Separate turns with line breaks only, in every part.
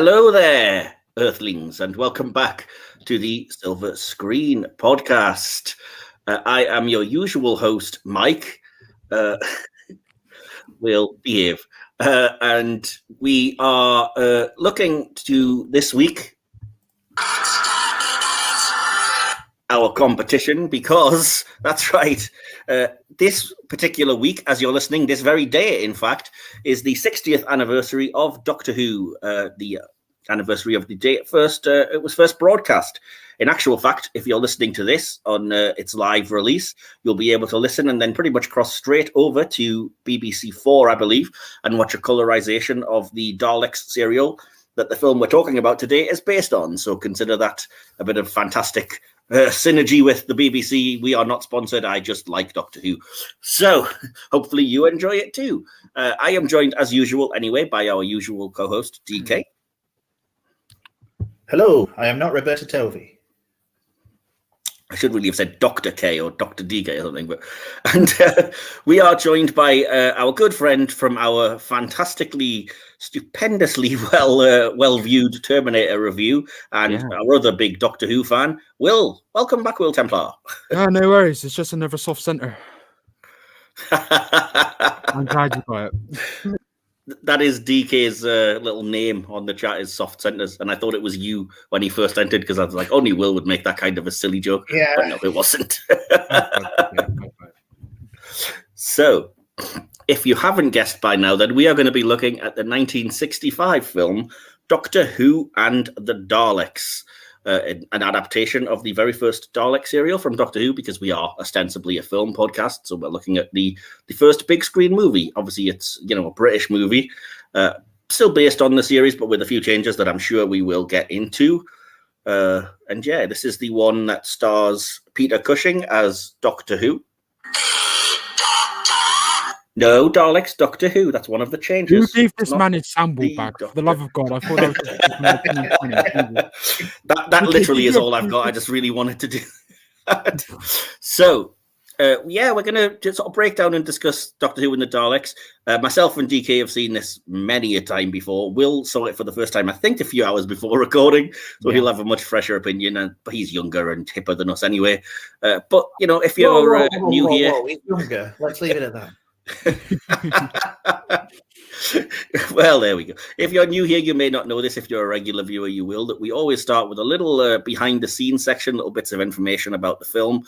Hello there, Earthlings, and welcome back to the Silver Screen podcast. I am your usual host, Mike. Will behave. And we are looking to this week our competition because, that's right, this particular week, as you're listening, this very day, in fact, is the 60th anniversary of Doctor Who, the anniversary of the day it was first broadcast. In actual fact, if you're listening to this on its live release, you'll be able to listen and then pretty much cross straight over to BBC4, I believe, and watch a colorization of the Daleks serial that the film we're talking about today is based on. So consider that a bit of fantastic synergy with the BBC. We are not sponsored. I just like Doctor Who. So hopefully you enjoy it too. I am joined, as usual anyway, by our usual co-host, DK.
Hello, I am not Roberta Tovey.
I should really have said Dr. K or Dr. DK or something. And we are joined by our good friend from our fantastically, stupendously well-viewed Terminator review and our other big Doctor Who fan, Will. Welcome back, Will Templar.
Oh, no worries. It's just another soft centre. I'm glad you got it.
That is DK's little name on the chat is Soft Centers, and I thought it was you when he first entered because I was like, only Will would make that kind of a silly joke.
Yeah,
but no, it wasn't. So, if you haven't guessed by now, then we are going to be looking at the 1965 film Doctor Who and the Daleks, an adaptation of the very first Dalek serial from Doctor Who, because we are ostensibly a film podcast, so we're looking at the first big screen movie. Obviously, it's a British movie, still based on the series, but with a few changes that I'm sure we will get into. And yeah, this is the one that stars Peter Cushing as Doctor Who. No, Daleks, Doctor Who. That's one of the changes.
Who gave this man his sample back? For the love of God, I thought that was
that literally is all I've got. I just really wanted to do that. So, we're going to just sort of break down and discuss Doctor Who and the Daleks. Myself and DK have seen this many a time before. Will saw it for the first time, I think, a few hours before recording, so he'll have a much fresher opinion. But he's younger and hipper than us anyway. But, if you're new here...
He's younger. Let's leave it at that.
Well, there we go. If you're new here, you may not know this. If you're a regular viewer, you will. That we always start with a little behind-the-scenes section, little bits of information about the film.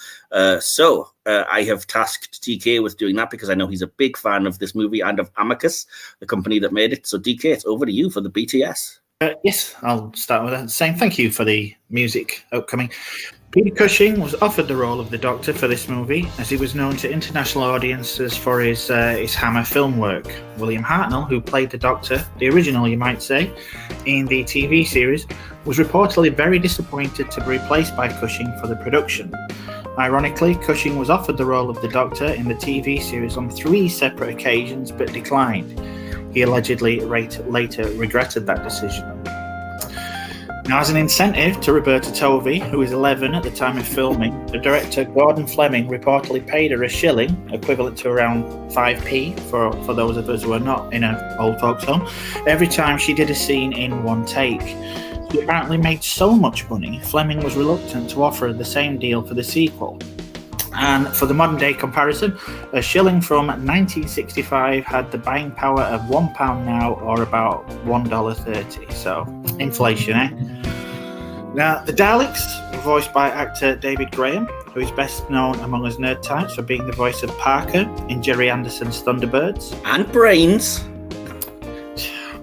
So I have tasked DK with doing that because I know he's a big fan of this movie and of Amicus, the company that made it. So DK, it's over to you for the BTS.
Yes, I'll start with that. Saying thank you for the music upcoming. Peter Cushing was offered the role of the Doctor for this movie, as he was known to international audiences for his Hammer film work. William Hartnell, who played the Doctor, the original you might say, in the TV series, was reportedly very disappointed to be replaced by Cushing for the production. Ironically, Cushing was offered the role of the Doctor in the TV series on 3 separate occasions but declined. He allegedly later regretted that decision. Now, as an incentive to Roberta Tovey, who was 11 at the time of filming, the director Gordon Fleming reportedly paid her $1, equivalent to around 5p for those of us who are not in an old folks home, every time she did a scene in one take. She apparently made so much money, Fleming was reluctant to offer the same deal for the sequel. And for the modern day comparison, $1 from 1965 had the buying power of £1 now, or about $1.30. So, inflation, eh? Now, the Daleks were voiced by actor David Graham, who is best known among us nerd types for being the voice of Parker in Gerry Anderson's Thunderbirds.
And Brains.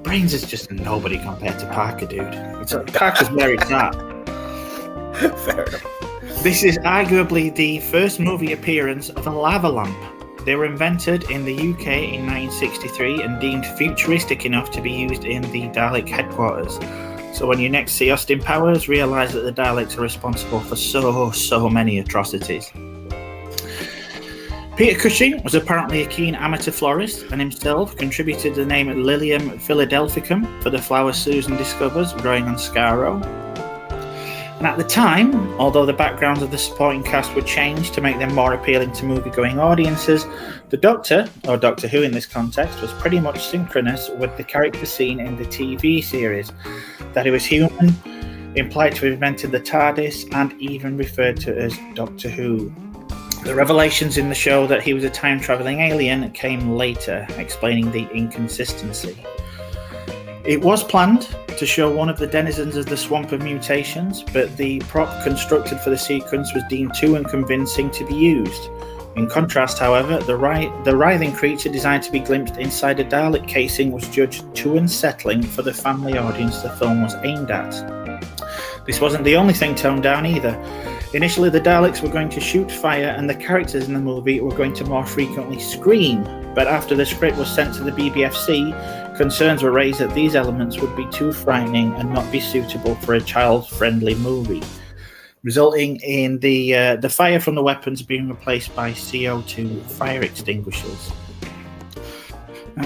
Brains is just nobody compared to Parker, dude. Parker's married that.
Fair enough.
This is arguably the first movie appearance of a lava lamp. They were invented in the UK in 1963 and deemed futuristic enough to be used in the Dalek headquarters. So when you next see Austin Powers, realise that the Daleks are responsible for so many atrocities. Peter Cushing was apparently a keen amateur florist and himself contributed the name Lilium Philadelphicum for the flower Susan discovers growing on Skaro. And at the time, although the backgrounds of the supporting cast were changed to make them more appealing to movie-going audiences, the Doctor, or Doctor Who in this context, was pretty much synchronous with the character seen in the TV series, that he was human, implied to have invented the TARDIS, and even referred to as Doctor Who. The revelations in the show that he was a time-travelling alien came later, explaining the inconsistency. It was planned to show one of the denizens of the Swamp of Mutations, but the prop constructed for the sequence was deemed too unconvincing to be used. In contrast, however, the writhing creature designed to be glimpsed inside a Dalek casing was judged too unsettling for the family audience the film was aimed at. This wasn't the only thing toned down either. Initially, the Daleks were going to shoot fire and the characters in the movie were going to more frequently scream, but after the script was sent to the BBFC, concerns were raised that these elements would be too frightening and not be suitable for a child-friendly movie, resulting in the fire from the weapons being replaced by CO2 fire extinguishers.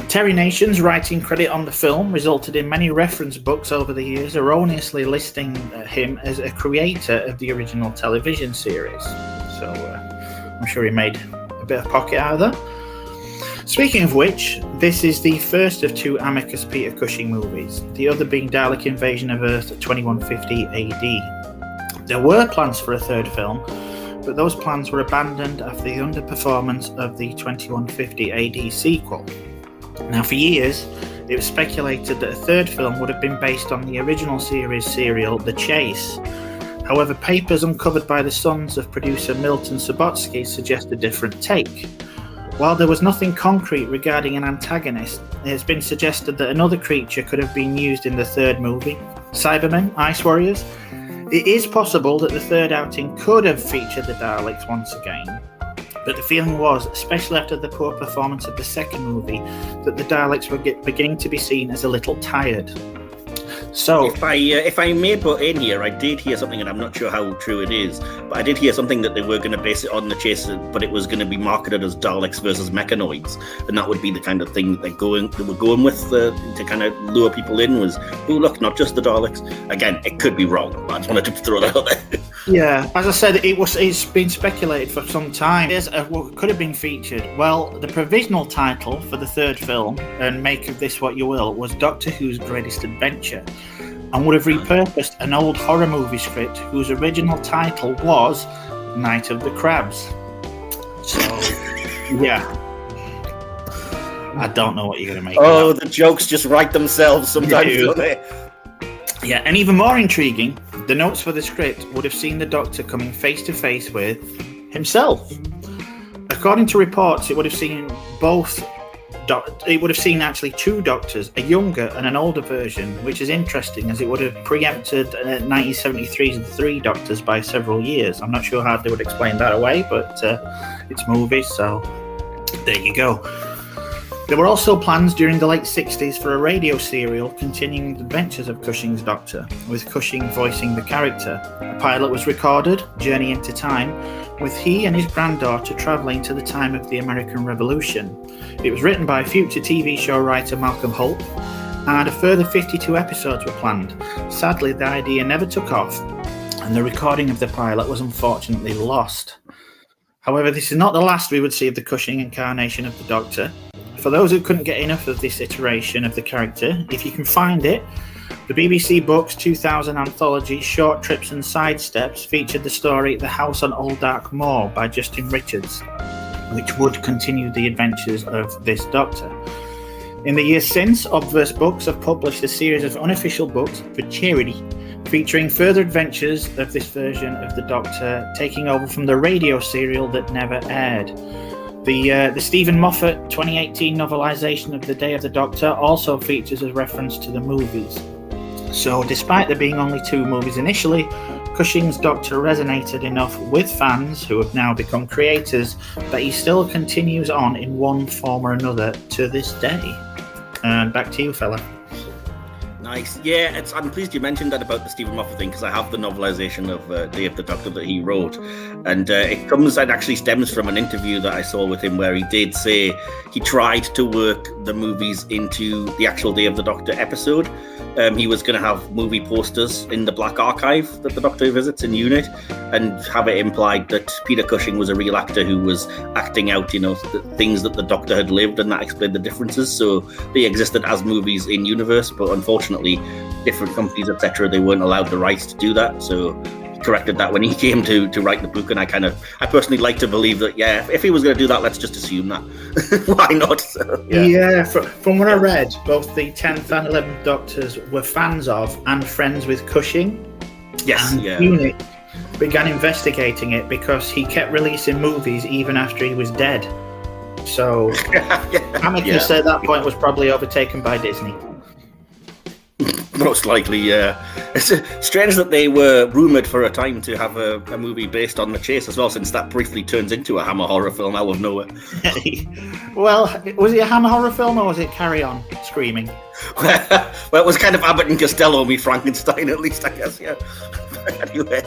Terry Nation's writing credit on the film resulted in many reference books over the years erroneously listing him as a creator of the original television series. So I'm sure he made a bit of pocket out of that. Speaking of which, this is the first of two Amicus Peter Cushing movies, the other being Dalek Invasion of Earth 2150 AD. There were plans for a third film, but those plans were abandoned after the underperformance of the 2150 AD sequel. Now, for years, it was speculated that a third film would have been based on the original series serial The Chase. However, papers uncovered by the sons of producer Milton Subotsky suggest a different take. While there was nothing concrete regarding an antagonist, it has been suggested that another creature could have been used in the third movie. Cybermen, Ice Warriors. It is possible that the third outing could have featured the Daleks once again, but the feeling was, especially after the poor performance of the second movie, that the Daleks were beginning to be seen as a little tired. So,
if I may put in here, I did hear something, and I'm not sure how true it is, but I did hear something that they were going to base it on The Chase, but it was going to be marketed as Daleks versus Mechanoids, and that would be the kind of thing they were going with to kind of lure people in. Was, oh look, not just the Daleks. Again, it could be wrong, but I just wanted to throw that out there.
Yeah, as I said, it's been speculated for some time. Here's what could have been featured. Well, the provisional title for the third film, and make of this what you will, was Doctor Who's Greatest Adventure, and would have repurposed an old horror movie script whose original title was Night of the Crabs. So, yeah. I don't know what you're going to make
of that. The jokes just write themselves sometimes, don't they?
Yeah, and even more intriguing, the notes for the script would have seen the Doctor coming face to face with himself. According to reports, it would have seen actually two Doctors, a younger and an older version, which is interesting as it would have preempted 1973's The Three Doctors by several years. I'm not sure how they would explain that away, but it's movies, so there you go. There were also plans during the late 60s for a radio serial continuing the adventures of Cushing's Doctor, with Cushing voicing the character. A pilot was recorded, Journey into Time, with he and his granddaughter travelling to the time of the American Revolution. It was written by future TV show writer Malcolm Holt, and a further 52 episodes were planned. Sadly, the idea never took off, and the recording of the pilot was unfortunately lost. However, this is not the last we would see of the Cushing incarnation of the Doctor. For those who couldn't get enough of this iteration of the character, if you can find it, the BBC Books 2000 anthology Short Trips and Sidesteps featured the story The House on Old Dark Moor by Justin Richards, which would continue the adventures of this Doctor. In the years since, Obverse Books have published a series of unofficial books for charity, featuring further adventures of this version of the Doctor, taking over from the radio serial that never aired. The Stephen Moffat 2018 novelisation of The Day of the Doctor also features a reference to the movies. So despite there being only two movies initially, Cushing's Doctor resonated enough with fans, who have now become creators, that he still continues on in one form or another to this day. And back to you, fella.
Nice. Yeah, I'm pleased you mentioned that about the Stephen Moffat thing, because I have the novelization of Day of the Doctor that he wrote. And it actually stems from an interview that I saw with him where he did say he tried to work the movies into the actual Day of the Doctor episode. He was going to have movie posters in the Black Archive that the Doctor visits in Unit and have it implied that Peter Cushing was a real actor who was acting out, the things that the Doctor had lived, and that explained the differences. So they existed as movies in Universe, but unfortunately, different companies, etc., they weren't allowed the rights to do that. So he corrected that when he came to write the book, and I personally like to believe that, yeah, if he was going to do that, let's just assume that. Why not? So,
yeah, from what I read, both the 10th and 11th Doctors were fans of and friends with Cushing.
Yes,
and
yeah.
Unit began investigating it because he kept releasing movies even after he was dead. So Amicus at that point was probably overtaken by Disney.
Most likely, yeah. It's strange that they were rumoured for a time to have a movie based on The Chase as well, since that briefly turns into a Hammer horror film out of nowhere.
Well, was it a Hammer horror film or was it Carry On Screaming?
Well, it was kind of Abbott and Costello meet Frankenstein, at least, I guess, yeah. Anyway.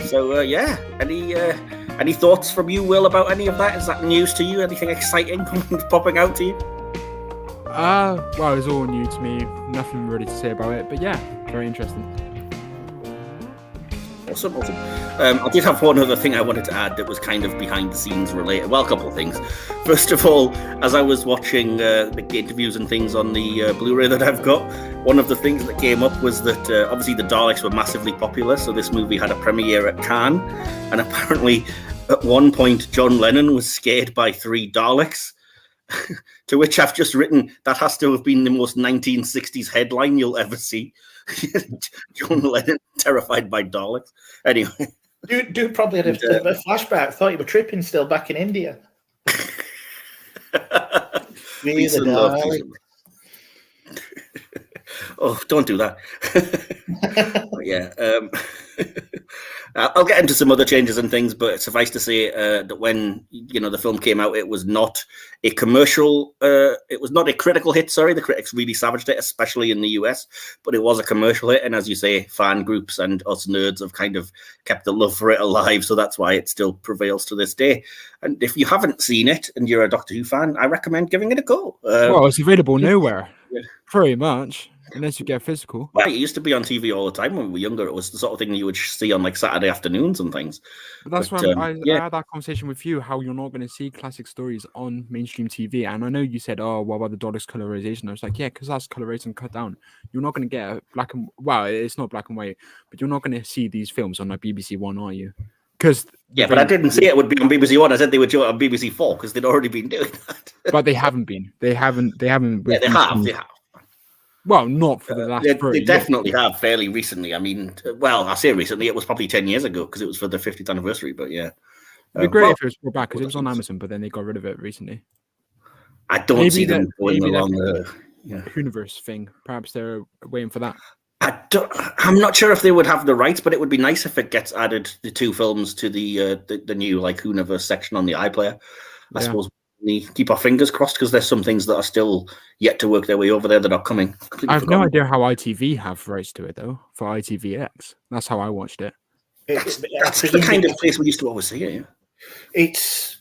So, yeah. Any thoughts from you, Will, about any of that? Is that news to you? Anything exciting popping out to you?
Well, it's all new to me. Nothing really to say about it, but yeah, very interesting.
Awesome. I did have one other thing I wanted to add that was kind of behind the scenes related. Well, a couple of things. First of all, as I was watching the interviews and things on the Blu-ray that I've got, one of the things that came up was that obviously the Daleks were massively popular, so this movie had a premiere at Cannes, and apparently at one point John Lennon was scared by 3 Daleks. To which I've just written, that has to have been the most 1960s headline you'll ever see. John Lennon terrified by Daleks. Anyway.
Dude probably had a flashback. Thought you were tripping still back in India.
Oh, don't do that. Yeah. I'll get into some other changes and things, but suffice to say that when the film came out, it was not a commercial. It was not a critical hit. Sorry, the critics really savaged it, especially in the US. But it was a commercial hit, and as you say, fan groups and us nerds have kind of kept the love for it alive. So that's why it still prevails to this day. And if you haven't seen it and you're a Doctor Who fan, I recommend giving it a go.
Well, it's available nowhere, pretty much. Unless you get physical.
Well, it used to be on TV all the time when we were younger. It was the sort of thing you would see on like Saturday afternoons and things.
But that's why I had that conversation with you, how you're not going to see classic stories on mainstream TV. And I know you said, oh, what about the Daleks colorization? I was like, yeah, because that's colorization cut down. You're not going to get a black and... Well, it's not black and white, but you're not going to see these films on like BBC One, are you? Because
but I didn't say it would be on BBC One. I said they would show it on BBC Four because they'd already been doing that.
But they haven't been. They haven't.
Yeah, they have.
Well, not for the last.
They definitely have fairly recently. I mean, well, I say recently. It was probably 10 years ago because it was for the 50th anniversary. But yeah,
it'd be great if it was brought back because it was on Amazon, but then they got rid of it recently.
I don't see them going along the
Whoniverse thing. Perhaps they're waiting for that.
I'm not sure if they would have the rights, but it would be nice if it gets added, the 2 films, to the new like Whoniverse section on the iPlayer. I suppose. Keep our fingers crossed because there's some things that are still yet to work their way over there that are coming.
I have no idea how ITV have rights to it though. For ITVX, that's how I watched it.
That's the kind of place we used to always see it. Yeah.
It's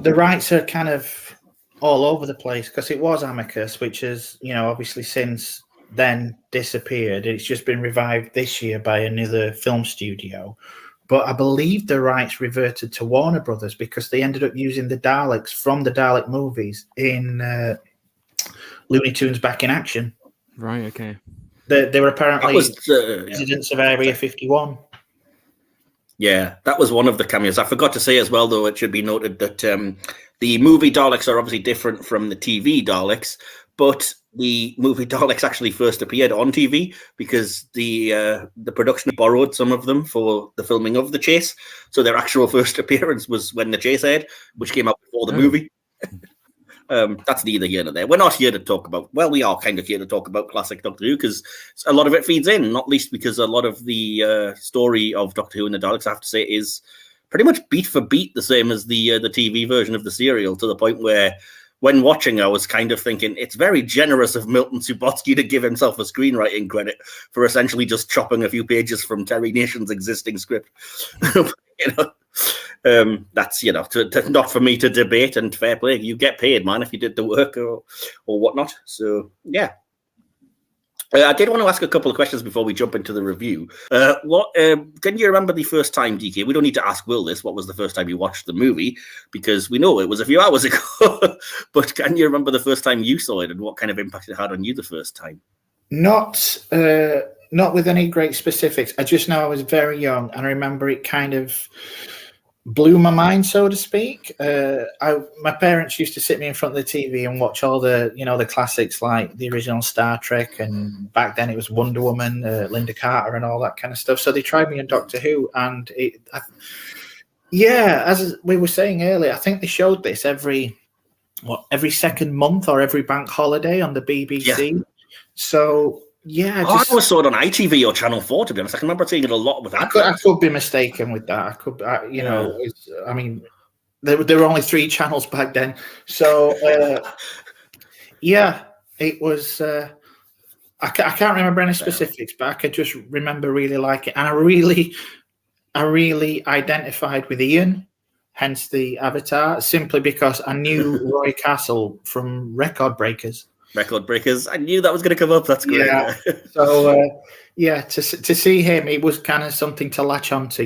the rights are kind of all over the place because it was Amicus, which has obviously since then disappeared. It's just been revived this year by another film studio. But I believe the rights reverted to Warner Brothers because they ended up using the Daleks from the Dalek movies in Looney Tunes Back in Action.
Right, okay.
They were apparently residents of Area 51.
Yeah, that was one of the cameos. I forgot to say as well, though, it should be noted that the movie Daleks are obviously different from the TV Daleks, but the movie Daleks actually first appeared on TV because the production borrowed some of them for the filming of The Chase. So their actual first appearance was when The Chase aired, which came out before the movie. That's neither here nor there. We're not here to talk about... Well, we are kind of here to talk about classic Doctor Who because a lot of it feeds in, not least because a lot of the story of Doctor Who and the Daleks, I have to say, is pretty much beat for beat the same as the TV version of the serial, to the point where when watching, I was kind of thinking it's very generous of Milton Subotsky to give himself a screenwriting credit for essentially just chopping a few pages from Terry Nation's existing script. That's not for me to debate, and fair play. You get paid, man, if you did the work or whatnot. So yeah. I did want to ask a couple of questions before we jump into the review. Can you remember the first time, DK? We don't need to ask Will this. What was the first time you watched the movie? Because we know it was a few hours ago. But can you remember the first time you saw it and what kind of impact it had on you the first time?
Not with any great specifics. I just know I was very young, and I remember it kind of blew my mind, so to speak. My parents used to sit me in front of the TV and watch all the the classics like the original Star Trek, and back then it was Wonder Woman, Linda Carter, and all that kind of stuff. So they tried me in Doctor Who, and as we were saying earlier, I think they showed this every second month or every bank holiday on the BBC. Yeah. So. Yeah,
I always saw it on ITV or Channel 4, to be honest. I can remember seeing it a lot with that.
I could be mistaken with that. I mean, there were only 3 channels back then. So, it was... I can't remember any specifics, but I could just remember really liking it. And I really identified with Ian, hence the avatar, simply because I knew Roy Castle from Record Breakers.
I knew that was going to come up. That's great.
Yeah. So, to see him, it was kind of something to latch onto,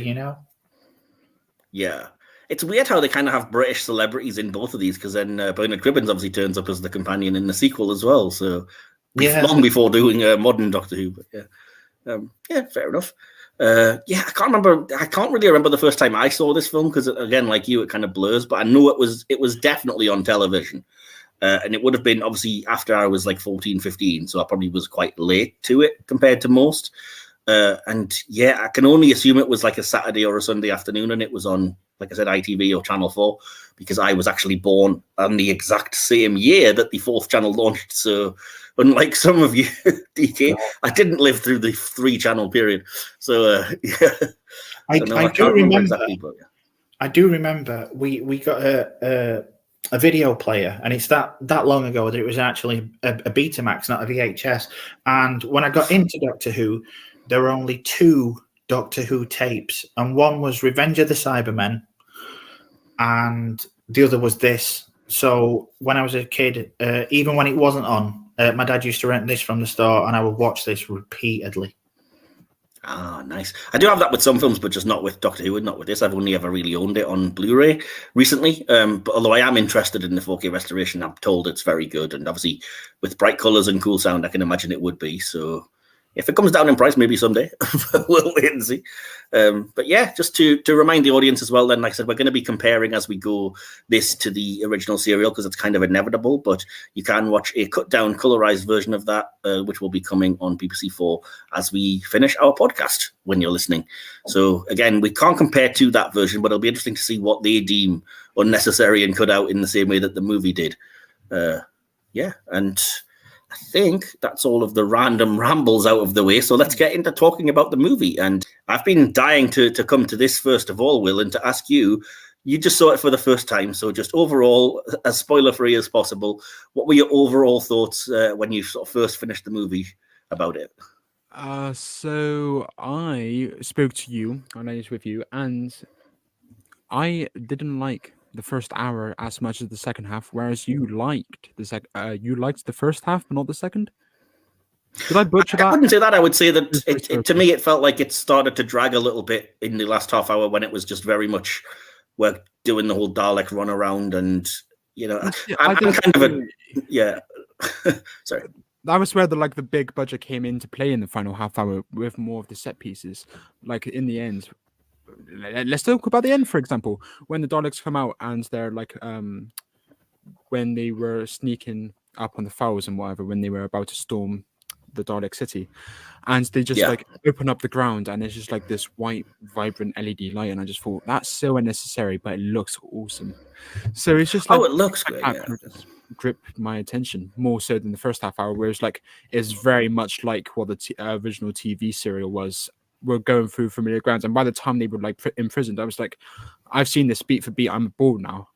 Yeah. It's weird how they kind of have British celebrities in both of these, because then Bernard Cribbins obviously turns up as the companion in the sequel as well. So, long before doing modern Doctor Who. But fair enough. I can't really remember the first time I saw this film, because again, like you, it kind of blurs. But I know it was definitely on television. And it would have been obviously after I was like 14, 15. So I probably was quite late to it compared to most. I can only assume it was like a Saturday or a Sunday afternoon. And it was on, like I said, ITV or Channel 4, because I was actually born on the exact same year that the 4th channel launched. So unlike some of you, DK, I didn't live through the 3-channel period. So,
I do remember we got a video player, and it's that long ago that it was actually a Betamax, not a VHS. And when I got into Doctor Who, there were only 2 Doctor Who tapes, and one was Revenge of the Cybermen, and the other was this. So when I was a kid, even when it wasn't on, my dad used to rent this from the store, and I would watch this repeatedly.
Ah, nice. I do have that with some films, but just not with Doctor Who and not with this. I've only ever really owned it on Blu-ray recently. But although I am interested in the 4K restoration, I'm told it's very good. And obviously, with bright colours and cool sound, I can imagine it would be. So if it comes down in price, maybe someday. We'll wait and see. But yeah, just to remind the audience as well, then, like I said, we're going to be comparing as we go this to the original serial, because it's kind of inevitable. But you can watch a cut-down, colorized version of that, which will be coming on BBC4 as we finish our podcast when you're listening. So again, we can't compare to that version, but it'll be interesting to see what they deem unnecessary and cut out in the same way that the movie did. And I think that's all of the random rambles out of the way. So let's get into talking about the movie. And I've been dying to come to this first of all, Will, and to ask you, you just saw it for the first time. So just overall, as spoiler-free as possible, what were your overall thoughts when you sort of first finished the movie about it?
So I spoke to you, I was with you, and I didn't like the first hour as much as the second half, whereas you liked the first half, but not the second. Did I butcher that?
I wouldn't say that. I would say that to me, it felt like it started to drag a little bit in the last half hour, when it was just very much we're doing the whole Dalek run around, and I'm kind of sorry.
That was where the big budget came into play in the final half hour with more of the set pieces. Like in the end. Let's talk about the end, for example, when the Daleks come out and they're when they were sneaking up on the fouls and whatever, when they were about to storm the Dalek city, and they just open up the ground, and it's just like this white, vibrant LED light, and I just thought that's so unnecessary, but it looks awesome. So it's just
it looks great.
Gripped my attention more so than the first half hour, whereas it's very much like what the original TV serial was. Were going through familiar grounds, and by the time they were imprisoned, I was like, I've seen this beat for beat. I'm bored now.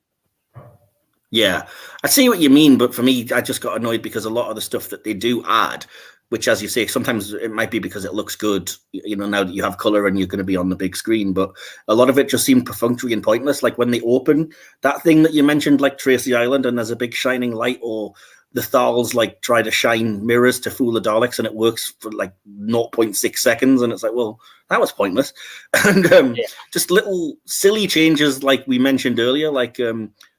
Yeah, I see what you mean, but for me, I just got annoyed because a lot of the stuff that they do add, which, as you say, sometimes it might be because it looks good, now that you have color and you're going to be on the big screen, but a lot of it just seemed perfunctory and pointless. Like when they open that thing that you mentioned, like Tracy Island, and there's a big shining light, or the Thals like try to shine mirrors to fool the Daleks, and it works for like 0.6 seconds, and it's like, well, that was pointless. And just little silly changes, like we mentioned earlier, like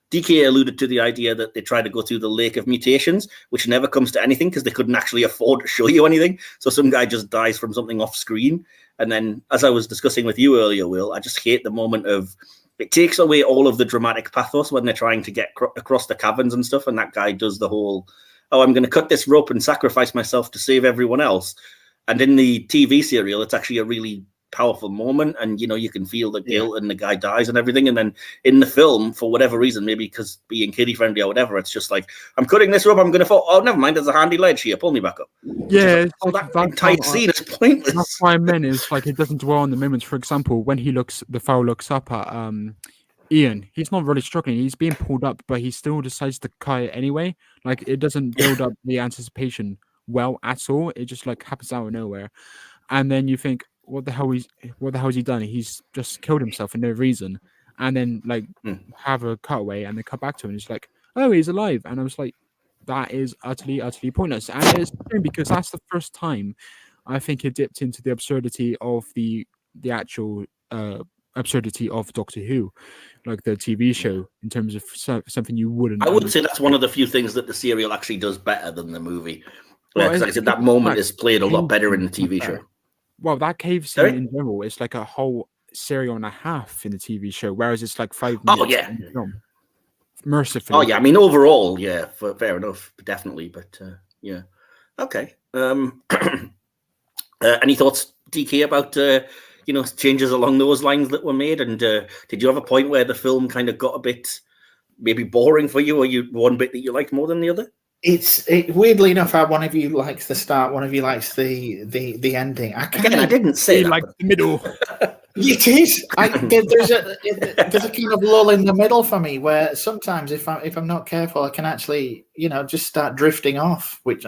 DK alluded to the idea that they try to go through the lake of mutations, which never comes to anything because they couldn't actually afford to show you anything. So some guy just dies from something off screen. And then, as I was discussing with you earlier, Will, I just hate the moment of it takes away all of the dramatic pathos when they're trying to get across the caverns and stuff. And that guy does the whole, oh, I'm going to cut this rope and sacrifice myself to save everyone else. And in the TV serial, it's actually a really powerful moment, and you can feel the guilt, and the guy dies and everything. And then in the film, for whatever reason, maybe because being kiddie friendly or whatever, it's just like, I'm cutting this rope, I'm gonna fall. Oh, never mind, there's a handy ledge here, pull me back up.
Yeah,
that entire scene is pointless.
That's what I meant, is like it doesn't dwell on the moments. For example, when the Thal looks up at Ian, he's not really struggling, he's being pulled up, but he still decides to cut it anyway. Like it doesn't build up the anticipation well at all. It just like happens out of nowhere, and then you think, what the hell has he done? He's just killed himself for no reason. And then like have a cutaway and they cut back to him and it's like, oh, he's alive. And I was like, that is utterly pointless. And it's because that's the first time I think it dipped into the absurdity of the actual absurdity of Doctor Who, like the TV show, in terms of something you wouldn't.
I would say that's one of the few things that the serial actually does better than the movie. Because I said that moment is played a lot better in the TV show.
Well, that cave scene in general is like a whole serial and a half in the TV show, whereas it's like 5 minutes.
Oh yeah,
in the film. Mercifully.
Oh yeah, I mean overall, yeah, fair enough, definitely. But yeah, okay. Any thoughts, DK, about changes along those lines that were made? And did you have a point where the film kind of got a bit maybe boring for you, or one bit that you liked more than the other?
It's weirdly enough, how one of you likes the start, one of you likes the ending.
I didn't say
like the middle.
It is. There's a kind of lull in the middle for me, where sometimes if I'm not careful, I can actually just start drifting off. Which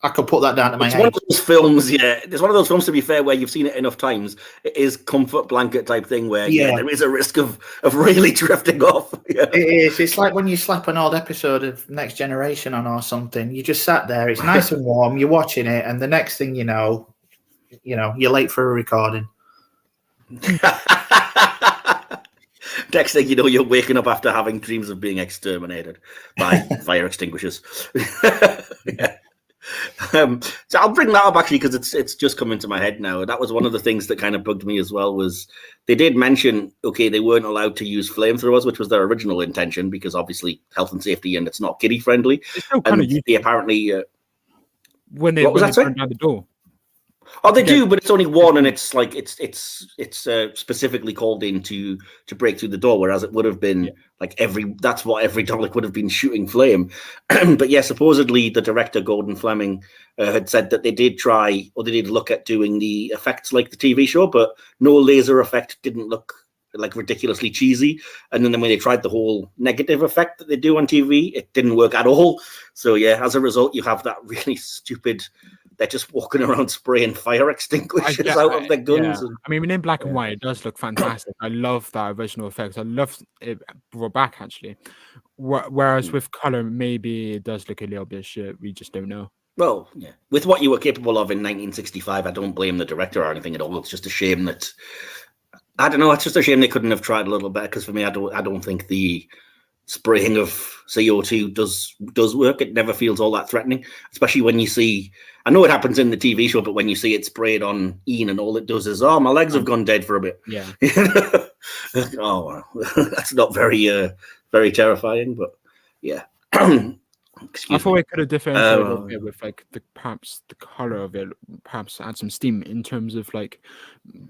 I could put that down to my
age.
One
of those films, yeah. It's one of those films, to be fair, where you've seen it enough times. It is comfort blanket type thing where there is a risk of really drifting off. Yeah.
It is. It's like when you slap an old episode of Next Generation on or something. You just sat there. It's nice and warm. You're watching it, and the next thing you know, you're late for a recording.
Next thing you know, you're waking up after having dreams of being exterminated by fire extinguishers. Yeah. So I'll bring that up actually because it's just come into my head now. That was one of the things that kind of bugged me as well. Was they did mention they weren't allowed to use flamethrowers, which was their original intention because obviously health and safety, and it's not kiddie friendly.
It's still kind of
they apparently
when they burned down the door.
Oh, they do, but it's only one, and it's like it's specifically called in to break through the door, whereas it would have been like that's what every Dalek would have been shooting flame. But yeah, supposedly the director Gordon Fleming had said that they did try, or they did look at doing the effects like the TV show, but no laser effect didn't look like ridiculously cheesy. And then when they tried the whole negative effect that they do on TV, it didn't work at all. So yeah, as a result, you have that really stupid. They're just walking around spraying fire extinguishers out of their guns.
Yeah. I mean, in black and white, it does look fantastic. I love that original effect. I love it brought back, actually. Whereas with color, maybe it does look a little bit shit. We just don't know.
Well, yeah. With what you were capable of in 1965, I don't blame the director or anything at all. It's just a shame that... I don't know. It's just a shame they couldn't have tried a little better, because for me, I don't think the spraying of CO2 does work. It never feels all that threatening, especially when you see... I know it happens in the TV show, but when you see it sprayed on Ian and all it does is, oh, my legs have gone dead for a bit.
Yeah.
Oh, well, that's not very, very terrifying, but yeah.
I thought it could have differentiated a little bit with like perhaps the color of it, perhaps add some steam in terms of like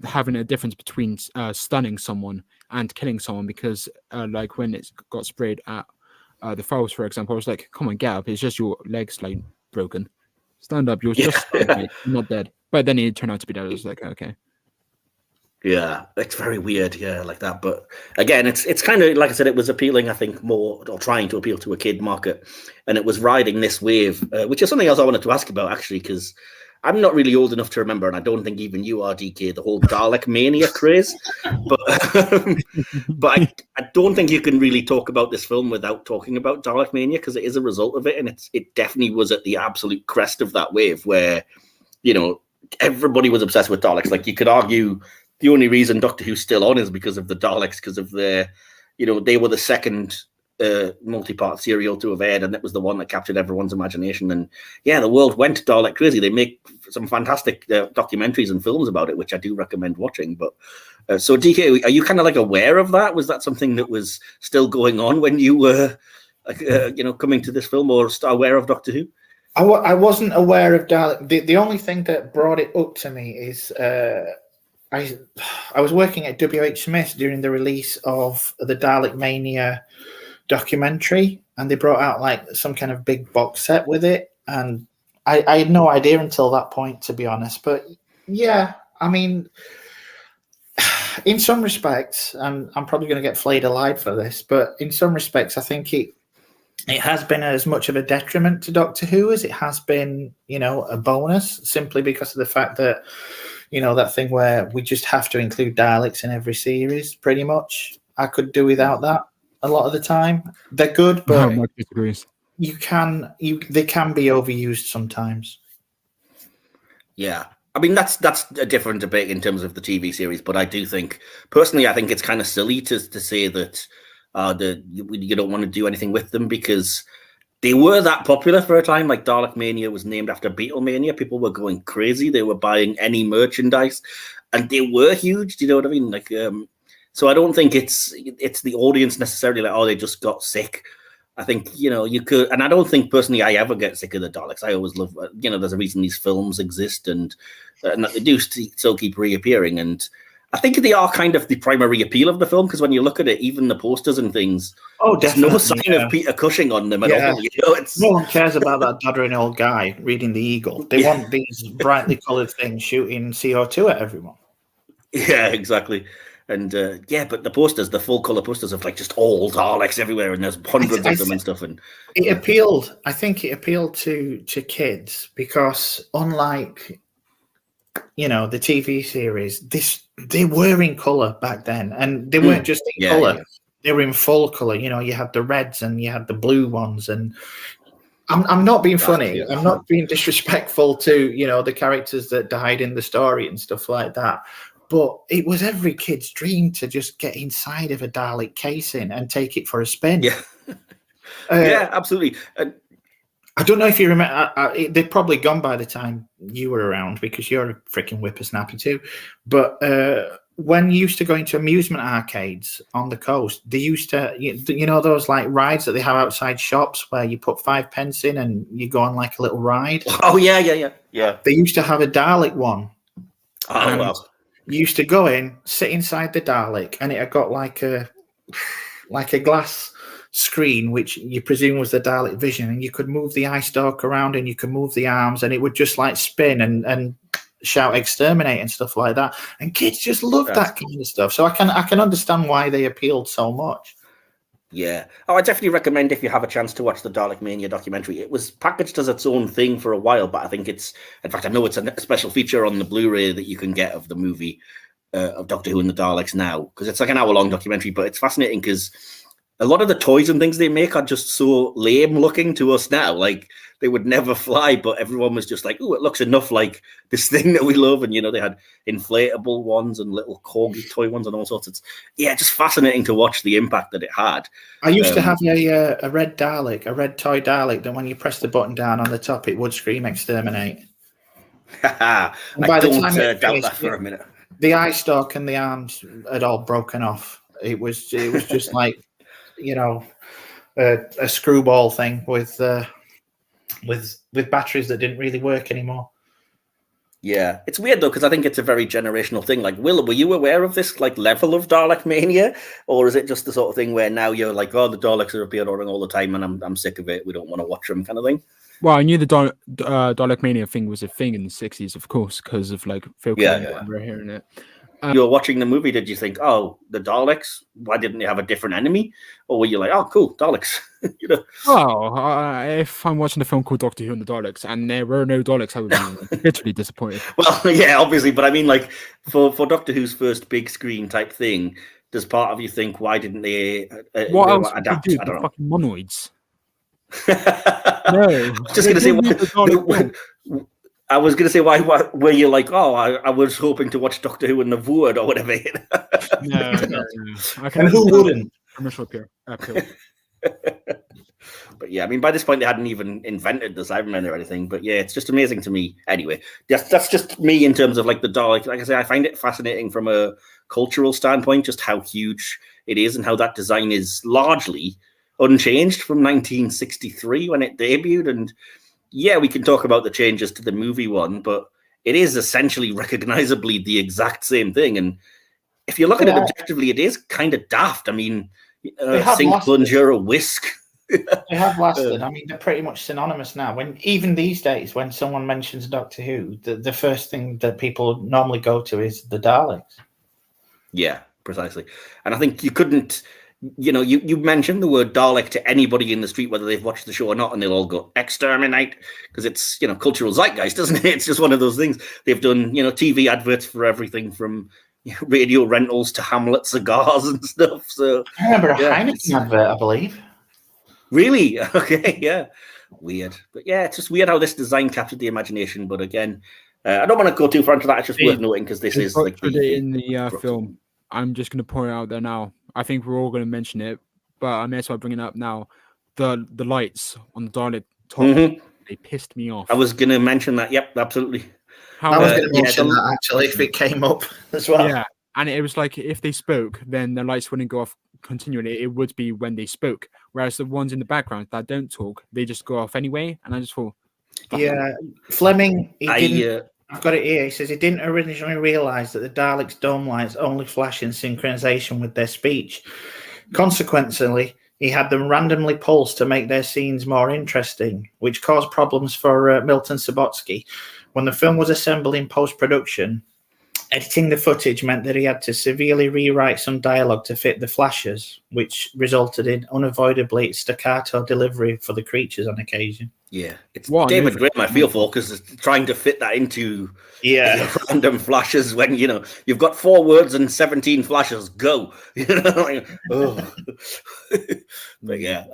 having a difference between stunning someone and killing someone, because like when it got sprayed at the Thals, for example, I was like, come on, get up, it's just your legs like broken. Stand up, you're just stunned, mate. You're not dead. But then he turned out to be dead. I was like, okay.
Yeah, it's very weird, yeah, like that. But again, it's kind of like I said, it was appealing, I think, more or trying to appeal to a kid market, and it was riding this wave, which is something else I wanted to ask about actually, because I'm not really old enough to remember, and I don't think even you are, DK, the whole Dalekmania craze. But I don't think you can really talk about this film without talking about Dalekmania, because it is a result of it, and it definitely was at the absolute crest of that wave where, everybody was obsessed with Daleks. Like, you could argue the only reason Doctor Who's still on is because of the Daleks, because of their, they were the second multi-part serial to have aired, and it was the one that captured everyone's imagination. And yeah, the world went Dalek crazy. They make some fantastic documentaries and films about it, which I do recommend watching. But so, DK, are you kind of like aware of that? Was that something that was still going on when you were, coming to this film, or aware of Doctor Who?
I wasn't aware of Dalek. The only thing that brought it up to me is I was working at WH Smith during the release of the Dalekmania documentary, and they brought out like some kind of big box set with it, and I had no idea until that point, to be honest. But yeah, I mean, in some respects, and I'm probably going to get flayed alive for this, but in some respects, I think it has been as much of a detriment to Doctor Who as it has been, a bonus, simply because of the fact that, that thing where we just have to include Daleks in every series, pretty much. I could do without that a lot of the time. They're good, but they can be overused sometimes.
Yeah. I mean, that's a different debate in terms of the TV series, but I do think, personally, I think it's kind of silly to say that you don't want to do anything with them, because they were that popular for a time. Like, Dalekmania was named after Beatlemania. People were going crazy. They were buying any merchandise, and they were huge. Do you know what I mean? Like, so I don't think it's the audience necessarily like, oh, they just got sick. I think, you could, and I don't think personally I ever get sick of the Daleks. I always love, there's a reason these films exist, and they do still keep reappearing. And I think they are kind of the primary appeal of the film, because when you look at it, even the posters and things, there's no sign of Peter Cushing on them at all.
No one cares about that doddering old guy reading the Eagle. They want these brightly coloured things shooting CO2 at everyone.
Yeah, exactly. And but the posters, the full colour posters of like just all Daleks everywhere, and there's hundreds of them and stuff. And
I think it appealed to kids, because unlike the TV series, they were in colour back then, and they weren't just in colour; they were in full colour. You had the reds and you had the blue ones, and I'm not being funny. I'm not being disrespectful to the characters that died in the story and stuff like that. But it was every kid's dream to just get inside of a Dalek casing and take it for a spin.
Yeah, yeah, absolutely.
I don't know if you remember. They'd probably gone by the time you were around, because you're a freaking whippersnapper too. But when you used to go into amusement arcades on the coast, they used to, those like rides that they have outside shops where you put 5 pence in and you go on like a little ride.
Oh yeah.
They used to have a Dalek one.
Oh wow.
You used to go in, sit inside the Dalek, and it had got like a glass screen, which you presume was the Dalek vision, and you could move the eye stalk around and you could move the arms, and it would just like spin and shout exterminate and stuff like that. And kids just love that kind of stuff. So I can understand why they appealed so much.
Yeah. Oh, I definitely recommend, if you have a chance, to watch the Dalekmania documentary. It was packaged as its own thing for a while, but I think in fact, I know it's a special feature on the Blu-ray that you can get of the movie of Doctor Who and the Daleks now, because it's like an hour-long documentary, but it's fascinating because a lot of the toys and things they make are just so lame looking to us now. Like, they would never fly, but everyone was just like, oh, it looks enough like this thing that we love. And, they had inflatable ones and little corgi toy ones and all sorts. It's, just fascinating to watch the impact that it had.
I used to have a red Dalek, a red toy Dalek, that when you press the button down on the top, it would scream exterminate.
I don't doubt that for a minute.
The eye stalk and the arms had all broken off. It was just like, a screwball thing with batteries that didn't really work anymore.
Yeah, it's weird though, because I think it's a very generational thing. Like, Will, were you aware of this like level of Dalekmania, or is it just the sort of thing where now you're like, oh, the Daleks are appearing all the time, and I'm sick of it. We don't want to watch them, kind of thing.
Well, I knew the Dalekmania thing was a thing in the 60s, of course, because of like Phil Collins. I remember hearing it.
You were watching the movie, did you think, oh, the Daleks, why didn't they have a different enemy? Or were you like, oh, cool, Daleks? You know?
Well, if I'm watching a film called Doctor Who and the Daleks and there were no Daleks, I would be literally disappointed.
Well, yeah, obviously, but I mean, like, for Doctor Who's first big screen type thing, does part of you think, why didn't they
What else
adapt?
would they do?
I don't
The
know.
fucking monoids.
I was just going to say, I was going to say, why were you like, oh, I was hoping to watch Doctor Who and the Void or whatever.
No.
And who wouldn't?
Commercial appeal.
But yeah, I mean, by this point, they hadn't even invented the Cybermen or anything. But yeah, it's just amazing to me. Anyway, that's just me in terms of like the Dalek. Like I say, I find it fascinating from a cultural standpoint, just how huge it is and how that design is largely unchanged from 1963 when it debuted. And yeah, we can talk about the changes to the movie one, but it is essentially recognizably the exact same thing. And if you look at it objectively, it is kind of daft. I mean, sink, plunger, a whisk.
They have lasted. I mean, they're pretty much synonymous now. When even these days, when someone mentions Doctor Who, the first thing that people normally go to is the Daleks.
Yeah, precisely. And I think you couldn't, you mentioned the word Dalek to anybody in the street, whether they've watched the show or not, and they'll all go, exterminate, because it's, cultural zeitgeist, isn't it? It's just one of those things. They've done, TV adverts for everything from radio rentals to Hamlet cigars and stuff. So
I remember a Heineken advert, I believe.
Really? Okay, yeah. Weird. But yeah, it's just weird how this design captured the imagination. But again, I don't want to go too far into that. It's just worth noting because this is like
in the film. I'm just going to point it out there now. I think we're all going to mention it, but I may as well bring it up now. The lights on the Dalek top, they pissed me off.
I was going to mention that. Yep, absolutely.
I was going to mention that actually if it came up as well.
Yeah, and it was like if they spoke, then the lights wouldn't go off continually. It would be when they spoke. Whereas the ones in the background that don't talk, they just go off anyway. And I just thought,
yeah, Fleming, I've got it here. He says he didn't originally realise that the Daleks' dome lights only flash in synchronization with their speech. Consequently, he had them randomly pulsed to make their scenes more interesting, which caused problems for Milton Subotsky. When the film was assembled in post-production, editing the footage meant that he had to severely rewrite some dialogue to fit the flashes, which resulted in unavoidably staccato delivery for the creatures on occasion.
Yeah, it's David Grimm I feel for, because trying to fit that into random flashes when, you've got 4 words and 17 flashes, go. But yeah,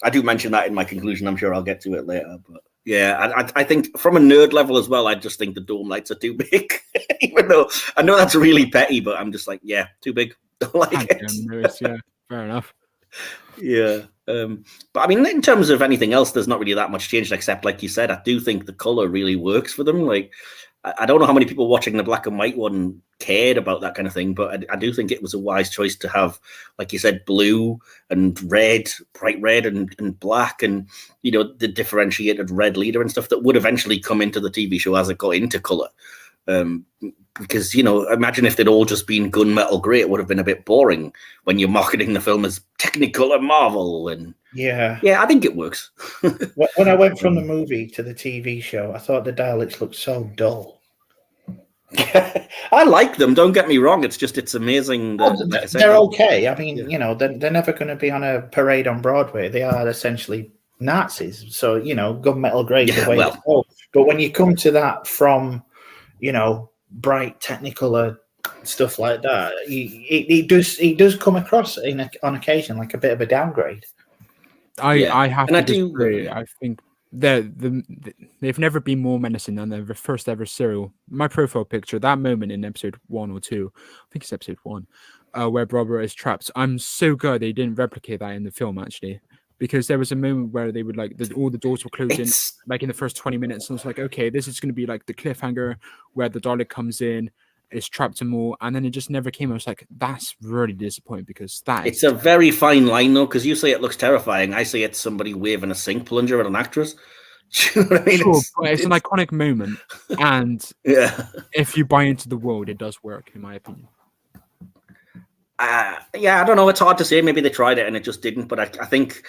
I do mention that in my conclusion. I'm sure I'll get to it later. But yeah, I think from a nerd level as well, I just think the dome lights are too big. Even though I know that's really petty, but I'm just like, yeah, too big. Don't like it.
Yeah, fair enough.
Yeah. But I mean, in terms of anything else, there's not really that much changed, except like you said, I do think the color really works for them. Like, I don't know how many people watching the black and white one cared about that kind of thing, but I do think it was a wise choice to have, like you said, blue and red, bright red and black, and the differentiated red leader and stuff that would eventually come into the TV show as it got into color. Because imagine if they'd all just been gunmetal grey, it would have been a bit boring when you're marketing the film as Technicolor Marvel. And yeah, I think it works.
When I went from the movie to the TV show, I thought the Daleks looked so dull.
I like them, don't get me wrong. It's amazing that
they're okay. I mean, they're never going to be on a parade on Broadway. They are essentially Nazis, so gunmetal grey is the way to go. But when you come to that from bright Technicolor stuff like that, it does come across on occasion like a bit of a downgrade.
I have to disagree. I think they've never been more menacing than their first ever serial. My profile picture, that moment in episode 1 or 2, I think it's episode 1, where Barbara is trapped. I'm so glad they didn't replicate that in the film, actually. Because there was a moment where they would all the doors were closing, like in the first 20 minutes. And it's like, okay, this is going to be like the cliffhanger where the Dalek comes in, is trapped them all, and then it just never came. I was like, that's really disappointing because
it's a very fine line though, because you say it looks terrifying. I say it's somebody waving a sink plunger at an actress. Do you know what I mean?
Sure, it's an iconic moment, and if you buy into the world, it does work, in my opinion.
I don't know. It's hard to say. Maybe they tried it and it just didn't. But I think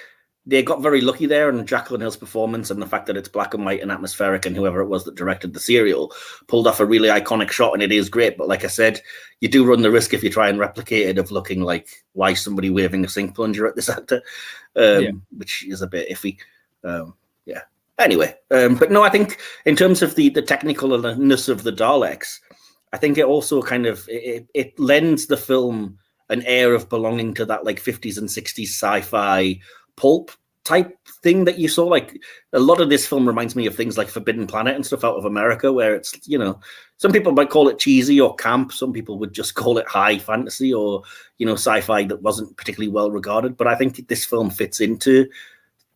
they got very lucky there, and Jacqueline Hill's performance and the fact that it's black and white and atmospheric, and whoever it was that directed the serial pulled off a really iconic shot, and it is great. But like I said, you do run the risk if you try and replicate it of looking like, why is somebody waving a sink plunger at this actor, which is a bit iffy. Yeah. Anyway, but no, I think in terms of the technicalness of the Daleks, I think it also kind of it lends the film an air of belonging to that like 50s and 60s sci-fi pulp type thing that you saw. Like a lot of this film reminds me of things like Forbidden Planet and stuff out of America, where it's, you know, some people might call it cheesy or camp, some people would just call it high fantasy or, you know, sci-fi that wasn't particularly well regarded. But I think this film fits into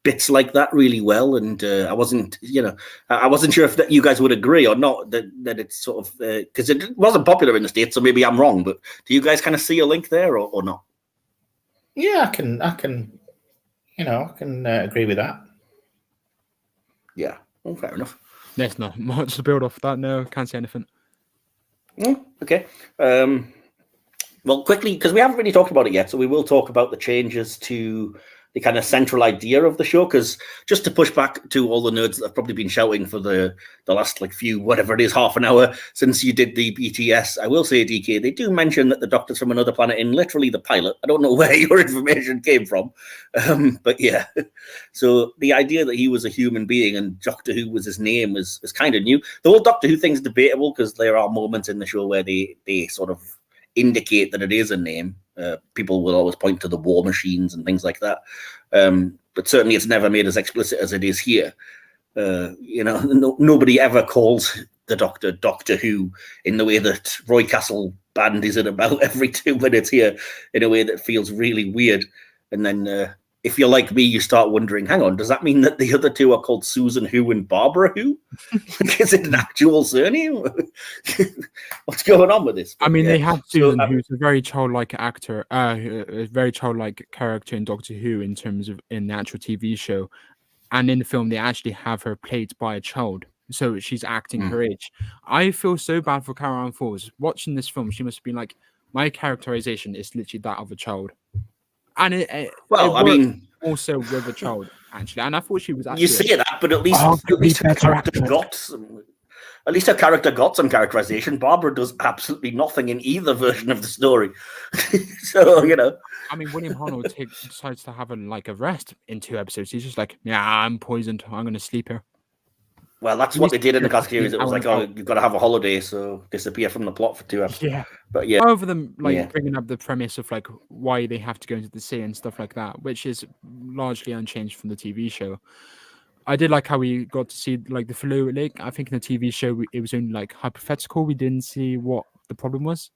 bits like that really well, and I wasn't sure if that you guys would agree or not, that it's sort of because it wasn't popular in the States, so maybe I'm wrong, but do you guys kind of see a link there or not?
Yeah, I can agree with that.
Yeah, well, fair enough.
There's not much to build off that. No, can't say anything.
Okay. Well, quickly, because we haven't really talked about it yet, so we will talk about the changes to the kind of central idea of the show, because just to push back to all the nerds that have probably been shouting for the last like few, whatever it is, half an hour since you did the BTS, I will say, DK, they do mention that the Doctor's from another planet in literally the pilot. I don't know where your information came from, but yeah. So the idea that he was a human being and Doctor Who was his name is kind of new. The whole Doctor Who thing is debatable, because there are moments in the show where they sort of indicate that it is a name. People will always point to the war machines and things like that. But certainly it's never made as explicit as it is here. Nobody ever calls the Doctor Doctor Who in the way that Roy Castle bandies it about every 2 minutes here, in a way that feels really weird. And then if you're like me, you start wondering, hang on, does that mean that the other two are called Susan Who and Barbara Who? Is it an actual surname? What's going on with this?
I mean, they have Susan, who's a very childlike actor, a very childlike character in Doctor Who in terms of in the actual TV show. And in the film, they actually have her played by a child. So she's acting her age. I feel so bad for Caroline Falls. Watching this film, she must have been like, my characterization is literally that of a child. And it also with a child, actually. And I thought she was actually...
You say that, but at least her character got some characterization. Barbara does absolutely nothing in either version of the story. So, you know.
I mean, William Hartnell decides to have a rest in 2 episodes. He's just like, yeah, I'm poisoned. I'm going to sleep here.
Well, that's what they did in the classic series. It was like, oh, you've got to have a holiday, so disappear from the plot for 2 episodes.
Yeah.
But yeah.
Over them, bringing up the premise of, like, why they have to go into the sea and stuff like that, which is largely unchanged from the TV show. I did like how we got to see, like, the fluid lake. I think in the TV show, it was only, like, hypothetical. We didn't see what the problem was.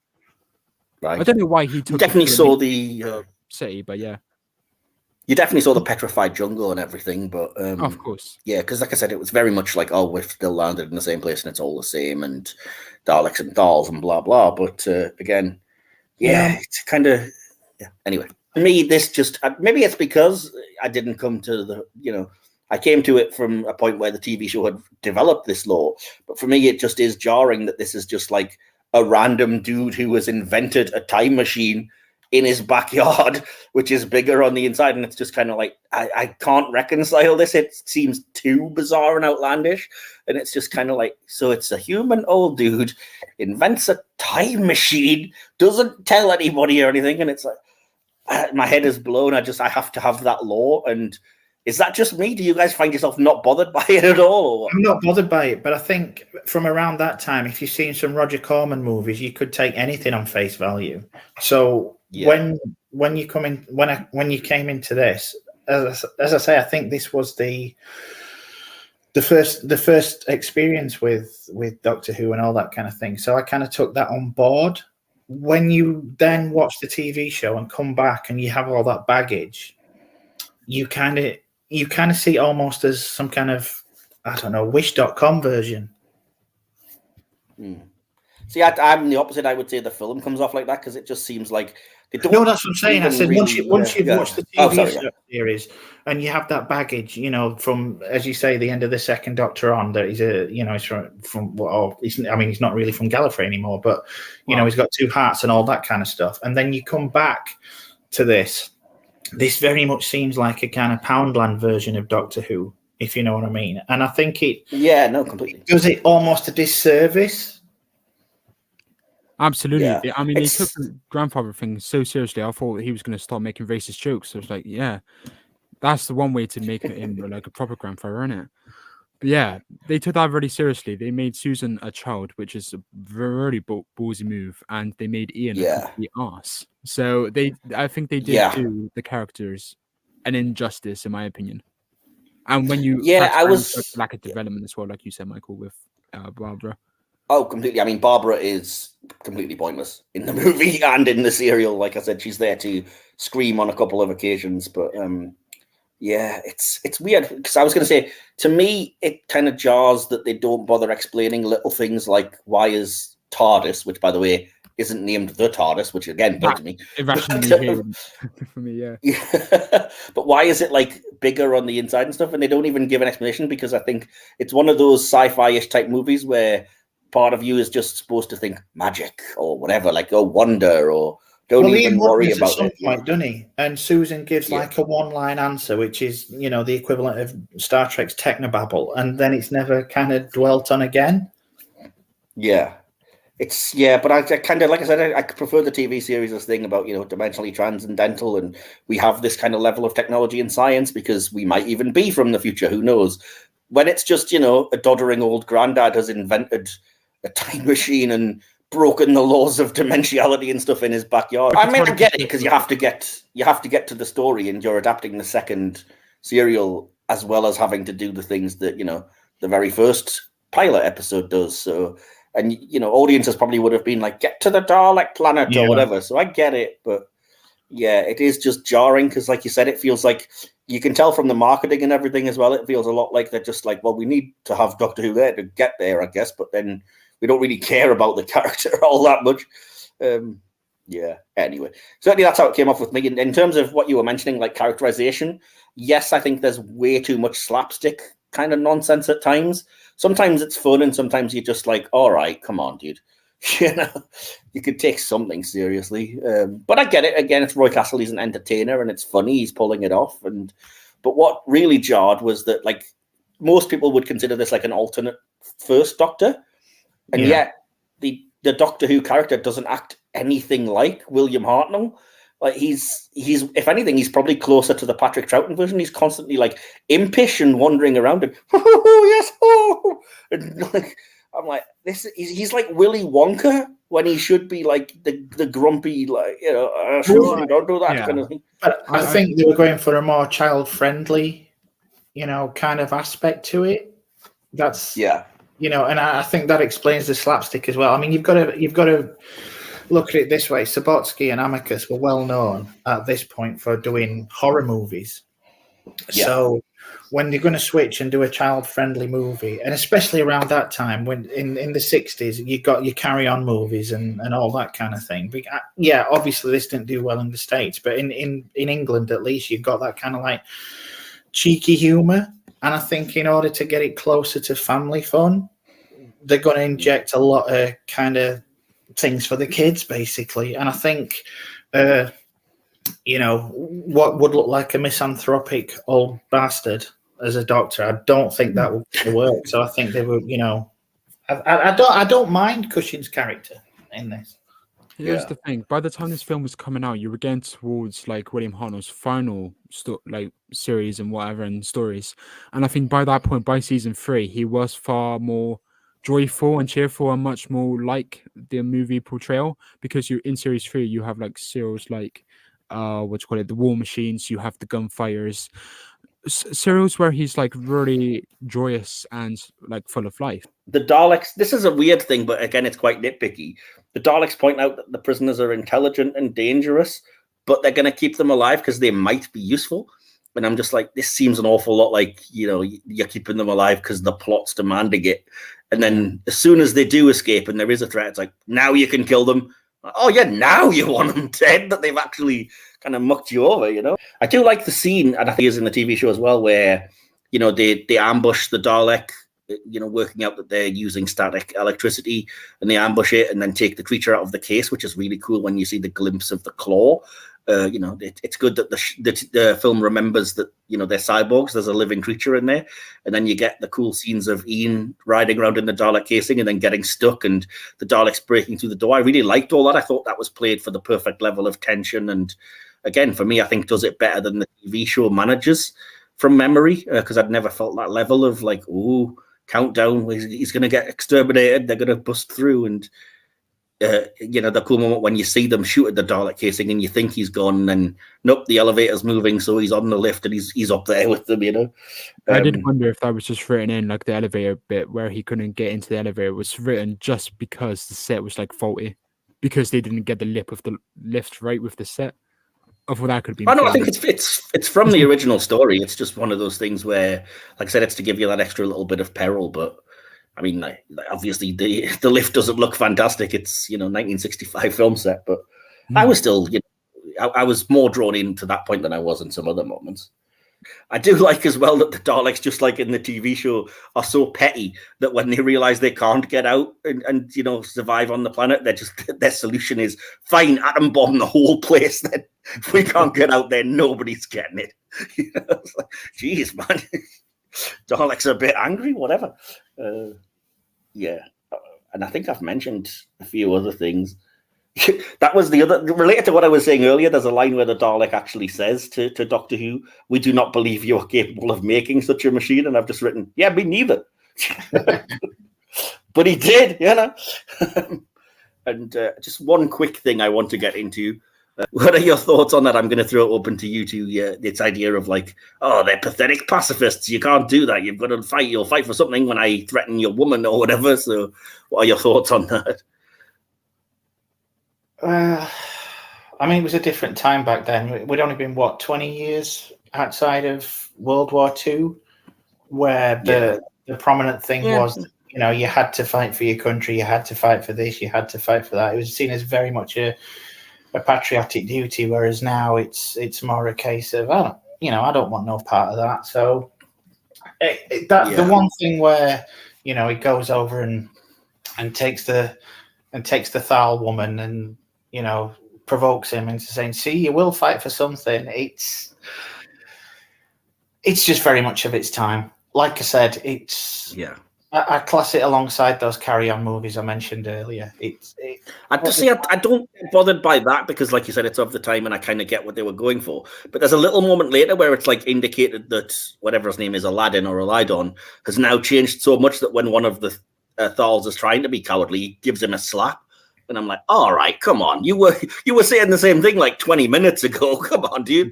Right.
I don't know why he took...
Definitely saw the...
city, but yeah.
You definitely saw the petrified jungle and everything, but
of course,
yeah, because like I said, it was very much like, oh, we've still landed in the same place and it's all the same, and Daleks and dolls and blah blah. But again, it's kind of Anyway, for me, this just maybe it's because I didn't come to the I came to it from a point where the TV show had developed this lore, but for me, it just is jarring that this is just like a random dude who has invented a time machine in his backyard, which is bigger on the inside, and it's just kind of like I can't reconcile this. It seems too bizarre and outlandish, and it's just kind of like, so it's a human old dude invents a time machine, doesn't tell anybody or anything, and it's like my head is blown. I have to have that lore. And is that just me? Do you guys find yourself not bothered by it at all? Or?
I'm not bothered by it, but I think from around that time, if you've seen some Roger Corman movies, you could take anything on face value. So when you came into this, as I say, I think this was the first experience with Doctor Who and all that kind of thing. So I kind of took that on board. When you then watch the TV show and come back and you have all that baggage, you kind of see it almost as some kind of, I don't know, Wish.com version.
See, I'm the opposite. I would say the film comes off like that because it just seems like they don't.
No, that's what I'm saying. I said once you've watched the TV series and you have that baggage, from, as you say, the end of the second Doctor on, that he's he's not really from Gallifrey anymore, but he's got 2 hearts and all that kind of stuff. And then you come back to this, this very much seems like a kind of Poundland version of Doctor Who, if you know what I mean. And I think
completely.
Does it almost a disservice.
Absolutely.
Yeah.
I mean, they took the grandfather thing so seriously. I thought he was going to start making racist jokes. I was like, yeah, that's the one way to make him like a proper grandfather, isn't it? But yeah, they took that really seriously. They made Susan a child, which is a very ballsy move, and they made Ian a complete arse. So I think they did do the characters an injustice, in my opinion. And when you lack of development as well, like you said, Michael, with Barbara.
Oh, completely. I mean, Barbara is completely pointless in the movie and in the serial. Like I said, she's there to scream on a couple of occasions, but yeah, it's weird because I was going to say, to me, it kind of jars that they don't bother explaining little things like why is TARDIS, which by the way isn't named the TARDIS, which again bugs me.
For me, yeah.
But why is it like bigger on the inside and stuff? And they don't even give an explanation, because I think it's one of those sci-fi-ish type movies where part of you is just supposed to think magic or whatever, like wonder, or don't even worry about it.
Point, doesn't he? And Susan gives like a one-line answer, which is, the equivalent of Star Trek's technobabble, and then it's never kind of dwelt on again.
Yeah. But I kind of, like I said, I prefer the TV series' thing about, dimensionally transcendental, and we have this kind of level of technology and science because we might even be from the future, who knows? When it's just, a doddering old granddad has invented a time machine and broken the laws of dimensionality and stuff in his backyard. I mean, I get it, because you have to get to the story, and you're adapting the second serial as well as having to do the things that, the very first pilot episode does. So, and, audiences probably would have been like, get to the Dalek planet or whatever. So I get it, but yeah, it is just jarring because, like you said, it feels like, you can tell from the marketing and everything as well, it feels a lot like they're just like, well, we need to have Doctor Who there to get there, I guess, but then we don't really care about the character all that much. Anyway, certainly that's how it came off with me. In terms of what you were mentioning, like characterization, yes, I think there's way too much slapstick kind of nonsense at times. Sometimes it's fun, and sometimes you're just like, all right, come on, dude. You could take something seriously. But I get it. Again, it's Roy Castle. He's an entertainer, and it's funny. He's pulling it off. But what really jarred was that, like, most people would consider this like an alternate first Doctor. And yet the Doctor Who character doesn't act anything like William Hartnell. Like he's if anything, he's probably closer to the Patrick Troughton version. He's constantly like impish and wandering around and yes, and like I'm like he's like Willy Wonka when he should be like the grumpy, like, don't do that kind of thing.
But I think they were going for a more child friendly, kind of aspect to it. That's and I think that explains the slapstick as well. I mean, you've got to look at it this way. Subotsky and Amicus were well known at this point for doing horror movies. Yeah. So when you're going to switch and do a child-friendly movie, and especially around that time, when in the 60s, you got your Carry On movies and all that kind of thing. But, obviously this didn't do well in the States, but in England at least, you've got that kind of like cheeky humor. And I think in order to get it closer to family fun, they're going to inject a lot of kind of things for the kids, basically. And I think, what would look like a misanthropic old bastard as a doctor, I don't think that would work. So I think they were, I don't mind Cushing's character in this.
Here's the thing: by the time this film was coming out, you were getting towards like William Hartnell's final series and whatever and stories, and I think by that point, by season 3, he was far more joyful and cheerful and much more like the movie portrayal. Because in series 3, you have like serials like the war machines, you have the gunfires, serials where he's like really joyous and like full of life.
The Daleks, this is a weird thing, but again, it's quite nitpicky. The Daleks point out that the prisoners are intelligent and dangerous, but they're going to keep them alive because they might be useful. And I'm just like, this seems an awful lot like, you're keeping them alive because the plot's demanding it. And then as soon as they do escape and there is a threat, it's like, now you can kill them. Oh, yeah, now you want them dead, that they've actually kind of mucked you over, I do like the scene, and I think it's in the TV show as well, where, they ambush the Dalek, working out that they're using static electricity, and they ambush it and then take the creature out of the case, which is really cool when you see the glimpse of the claw. it's good that the film remembers that they're cyborgs. There's a living creature in there, and then you get the cool scenes of Ian riding around in the Dalek casing and then getting stuck, and the Daleks breaking through the door. I really liked all that. I thought that was played for the perfect level of tension, and again, for me, I think does it better than the TV show manages from memory, because I'd never felt that level of like, oh, countdown, he's going to get exterminated, they're going to bust through, and the cool moment when you see them shoot at the Dalek casing and you think he's gone, and then nope, the elevator's moving, so he's on the lift and he's up there with them.
I did wonder if that was just written in, like the elevator bit where he couldn't get into the elevator was written just because the set was like faulty, because they didn't get the lip of the lift right with the set. I thought that could be.
Oh no, I think it's from the original story. It's just one of those things where, like I said, it's to give you that extra little bit of peril. But I mean, obviously the lift doesn't look fantastic. It's 1965 film set, but I was still I was more drawn into that point than I was in some other moments. I do like as well that the Daleks, just like in the TV show, are so petty that when they realize they can't get out and survive on the planet, their solution is fine, atom bomb the whole place. Then if we can't get out there, nobody's getting it. It's like, geez, man, Daleks are a bit angry, whatever. Yeah, and I think I've mentioned a few other things. That was the other, related to what I was saying earlier. There's a line where the Dalek actually says to Doctor Who, "We do not believe you are capable of making such a machine." And I've just written, "Yeah, me neither." But he did, And just one quick thing I want to get into. What are your thoughts on that? I'm going to throw it open to you two. This idea of like, oh, they're pathetic pacifists. You can't do that. You've got to fight. You'll fight for something when I threaten your woman or whatever. So what are your thoughts on that?
I mean, it was a different time back then. We'd only been, 20 years outside of World War II, where the prominent thing was, you had to fight for your country, you had to fight for this, you had to fight for that. It was seen as very much a patriotic duty, whereas now it's more a case of, I don't want no part of that. So the one thing where, he goes over and takes the Thal woman and, provokes him into saying, see, you will fight for something. It's just very much of its time. Like I said, I class it alongside those Carry-On movies I mentioned earlier.
I don't get bothered by that because, like you said, it's of the time and I kind of get what they were going for. But there's a little moment later where it's like indicated that whatever his name is, Aladdin or Aladdin, has now changed so much that when one of the Thals is trying to be cowardly, he gives him a slap. And I'm like, all right, come on. You were saying the same thing like 20 minutes ago. Come on, dude.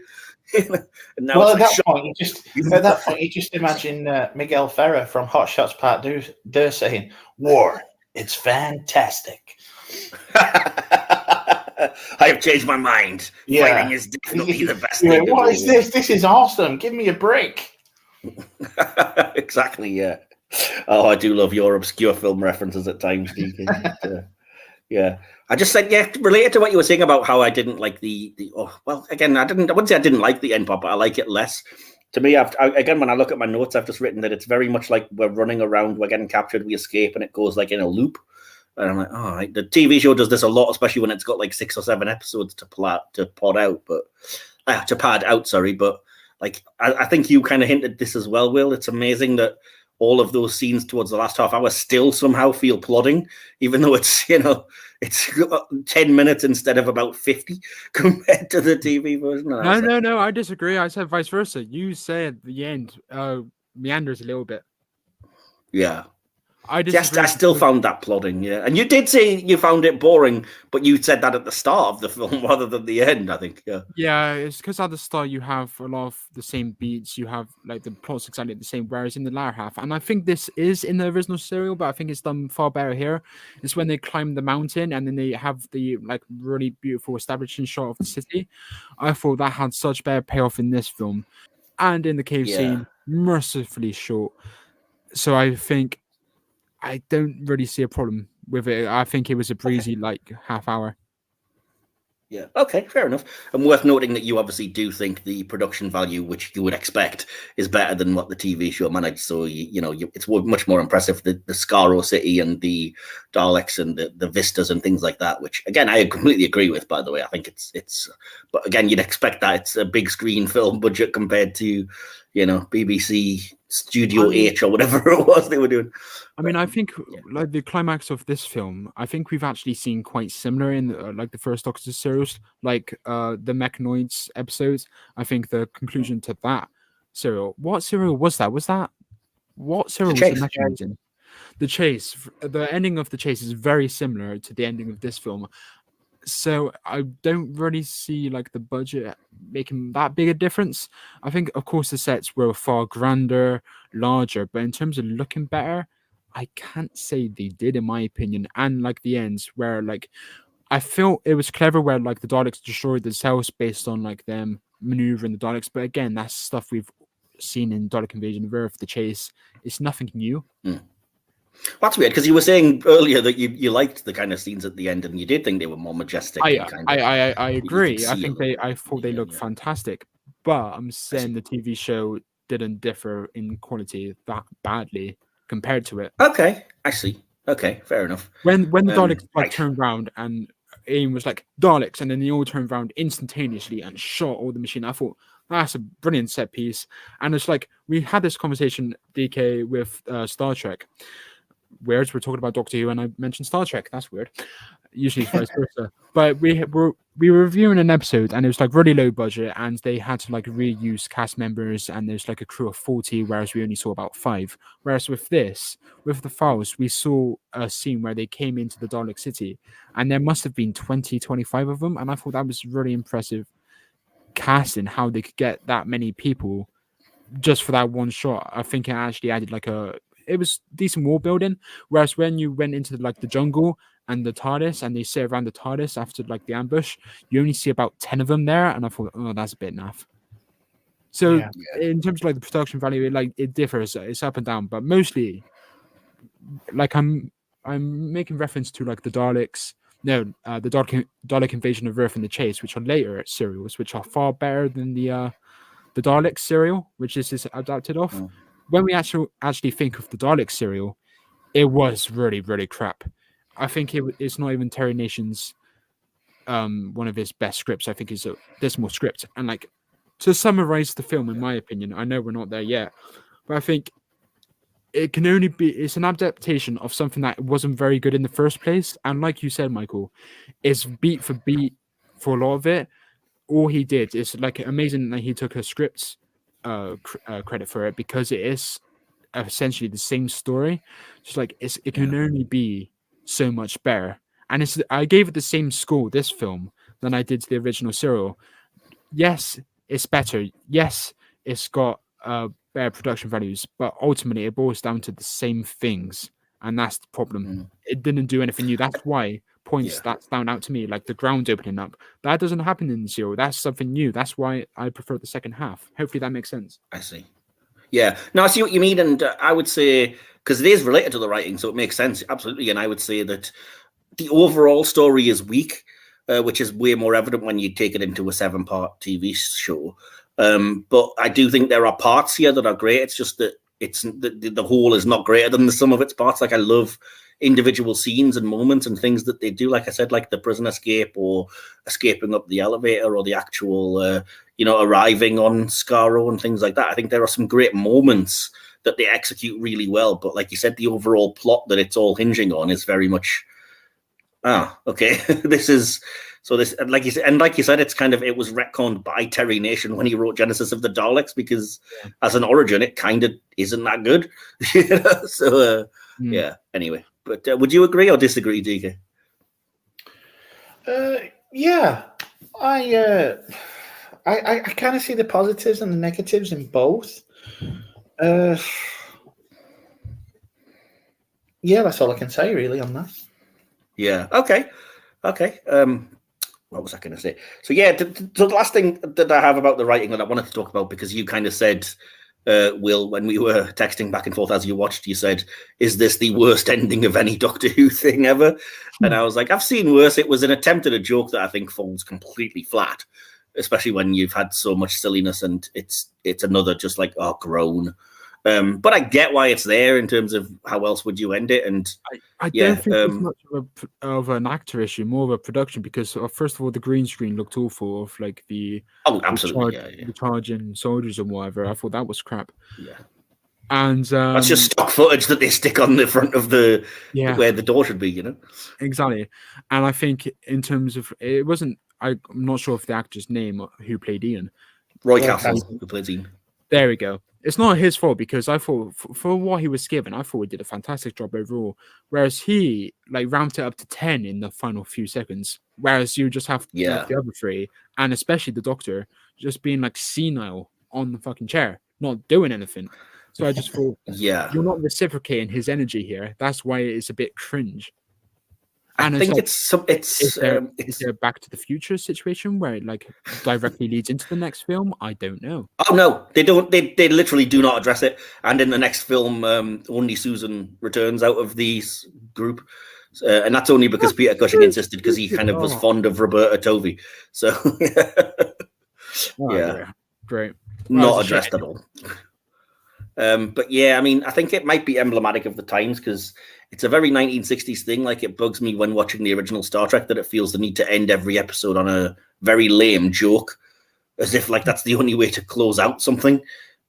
And now at that point, you just imagine Miguel Ferrer from Hot Shots Part 2 saying, "War, it's fantastic."
I have changed my mind. Yeah. Fighting is definitely the best thing.
What is this? This is awesome. Give me a break.
Exactly, yeah. Oh, I do love your obscure film references at times, DK. Yeah, I just said, related to what you were saying about how I didn't like again, I wouldn't say I didn't like the end part, but I like it less. To me, again, when I look at my notes, I've just written that it's very much like we're running around, we're getting captured, we escape, and it goes like in a loop. And I'm like, all right, the TV show does this a lot, especially when it's got like 6 or 7 episodes to pad out, sorry. But like, I think you kind of hinted this as well, Will. It's amazing that all of those scenes towards the last half hour still somehow feel plodding, even though it's, it's 10 minutes instead of about 50 compared to the TV version.
No, I disagree. I said vice versa. You said the end meanders a little bit.
Yeah.
I
still found that plodding, yeah. And you did say you found it boring, but you said that at the start of the film rather than the end, I think. Yeah.
Yeah, it's because at the start you have a lot of the same beats. You have like the plot's exactly the same, whereas in the latter half, and I think this is in the original serial, but I think it's done far better here. It's when they climb the mountain and then they have the like really beautiful establishing shot of the city. I thought that had such better payoff in this film, and in the cave scene, mercifully short. So I think I don't really see a problem with it. I think it was a breezy like half hour.
Yeah. Okay. Fair enough. And worth noting that you obviously do think the production value, which you would expect, is better than what the TV show managed. So it's much more impressive. The Skaro city and the Daleks and the vistas and things like that. Which again, I completely agree with. By the way, I think it's. But again, you'd expect that it's a big screen film budget compared to, BBC Studio H or whatever it was they were doing.
I mean, I think like the climax of this film, I think we've actually seen quite similar in like the first Doctor series, like the Mechanoids episodes. I think the conclusion to that serial. What serial was that? What serial was the Mechanoids in? The Chase. The ending of the Chase is very similar to the ending of this film. So I don't really see like the budget making that big a difference. I think, of course, the sets were far grander, larger, but in terms of looking better, I can't say they did, in my opinion. And like the ends, where like I felt it was clever, where like the Daleks destroyed the cells based on like them maneuvering the Daleks. But again, that's stuff we've seen in Dalek Invasion of Earth, the Chase. It's nothing new.
That's weird, because you were saying earlier that you liked the kind of scenes at the end, and you did think they were more majestic.
I agree. I thought they looked fantastic, but I'm saying the TV show didn't differ in quality that badly compared to it.
Okay, I see. Okay, fair enough.
When the Daleks turned around and Ian was like Daleks, and then they all turned around instantaneously and shot all the machine, I thought that's a brilliant set piece. And it's like we had this conversation, DK, with Star Trek. Weird, we're talking about Doctor Who and I mentioned Star Trek. That's weird. Usually it's vice versa. But we were reviewing an episode and it was like really low budget and they had to like reuse cast members and there's like a crew of 40, whereas we only saw about 5. Whereas with the Files, we saw a scene where they came into the Dalek city and there must have been 20, 25 of them. And I thought that was really impressive casting, how they could get that many people just for that one shot. I think it actually added it was decent world building. Whereas when you went into the jungle and the TARDIS and they sit around the TARDIS after like the ambush, you only see about 10 of them there. And I thought, oh, that's a bit naff. So in terms of like the production value, it differs. It's up and down, but mostly like I'm making reference to like the Daleks. No, the Dalek Invasion of Earth and the Chase, which are later serials, which are far better than the Dalek serial, which is adapted off. When we actually think of the Dalek serial, it was really, really crap. I think it's not even Terry Nation's one of his best scripts. I think it's a dismal script. And like to summarize the film, in my opinion, I know we're not there yet, but I think it's an adaptation of something that wasn't very good in the first place. And like you said, Michael, it's beat for beat for a lot of it. All he did is like amazing that he took a script credit for it because it is essentially the same story. Just like it can only be so much better. And I gave it the same score, this film, than I did to the original serial. Yes, it's better. Yes, it's got better production values, but ultimately it boils down to the same things, and that's the problem. It didn't do anything new. That's why that stand out to me, like the ground opening up. That doesn't happen in the serial. That's something new. That's why I prefer the second half. Hopefully that makes sense.
I see. Yeah. No, I see what you mean, and I would say, because it is related to the writing, so it makes sense, absolutely. And I would say that the overall story is weak, which is way more evident when you take it into a 7-part TV show. But I do think there are parts here that are great. It's just that the whole is not greater than the sum of its parts. Like I love individual scenes and moments and things that they do. Like I said, like the prison escape or escaping up the elevator or the actual, arriving on Skaro and things like that. I think there are some great moments that they execute really well. But like you said, the overall plot that it's all hinging on is very much, okay, this is. So this, like you said, it's kind of, it was retconned by Terry Nation when he wrote Genesis of the Daleks, because as an origin, it kind of isn't that good. So yeah. Anyway, but would you agree or disagree, DK?
Yeah, I kind of see the positives and the negatives in both. Yeah, that's all I can say really on that.
Yeah. Okay. What was I going to say? So yeah, the last thing that I have about the writing that I wanted to talk about, because you kind of said Will, when we were texting back and forth as you watched, you said, "Is this the worst ending of any Doctor Who thing ever?" And I was like, "I've seen worse." It was an attempt at a joke that I think falls completely flat, especially when you've had so much silliness, and it's another just like, oh, groan. But I get why it's there in terms of how else would you end it. And
I don't think it's much of an actor issue, more of a production, because first of all, the green screen looked awful of like the the charging soldiers and whatever. I thought that was crap.
Yeah.
And
that's just stock footage that they stick on the front of the where the door should be, you know?
Exactly. And I think in terms of it wasn't, I'm not sure if the actor's name who played Ian.
Roy Castle, who played Ian.
There we go. It's not his fault, because I thought for what he was given, I thought he did a fantastic job overall. Whereas he like ramped it up to 10 in the final few seconds. Whereas you just have the other three, and especially the Doctor, just being like senile on the fucking chair, not doing anything. So I just thought, you're not reciprocating his energy here. That's why it's a bit cringe. And
I think
is there a Back to the Future situation where it like directly leads into the next film? I don't know.
Oh no, they don't. They literally do not address it. And in the next film, only Susan returns out of the group, and that's only because Peter Cushing insisted, because he kind of was fond of Roberta Tovey. So
great.
Not addressed at all. But yeah, I mean, I think it might be emblematic of the times, because it's a very 1960s thing. Like, it bugs me when watching the original Star Trek that it feels the need to end every episode on a very lame joke, as if like that's the only way to close out something.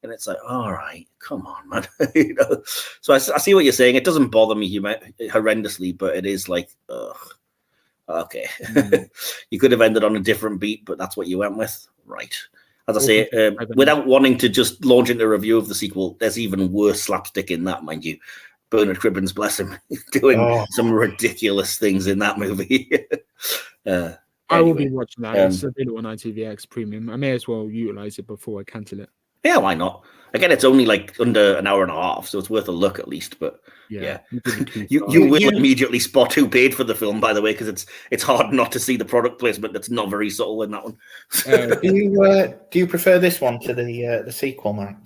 And it's like, all right, come on, man. You know? So I see what you're saying. It doesn't bother me horrendously, but it is like, ugh, okay. You could have ended on a different beat, but that's what you went with, right? As I say, without wanting to just launch into a review of the sequel, there's even worse slapstick in that, mind you. Bernard Cribbins, bless him, doing some ridiculous things in that movie.
I will be watching that. It's available on ITVX Premium. I may as well utilize it before I cancel it.
Yeah, why not? Again, it's only like under an hour and a half, so it's worth a look at least. But you will immediately spot who paid for the film, by the way, because it's hard not to see the product placement that's not very subtle in that one.
Do you prefer this one to the sequel, Mike?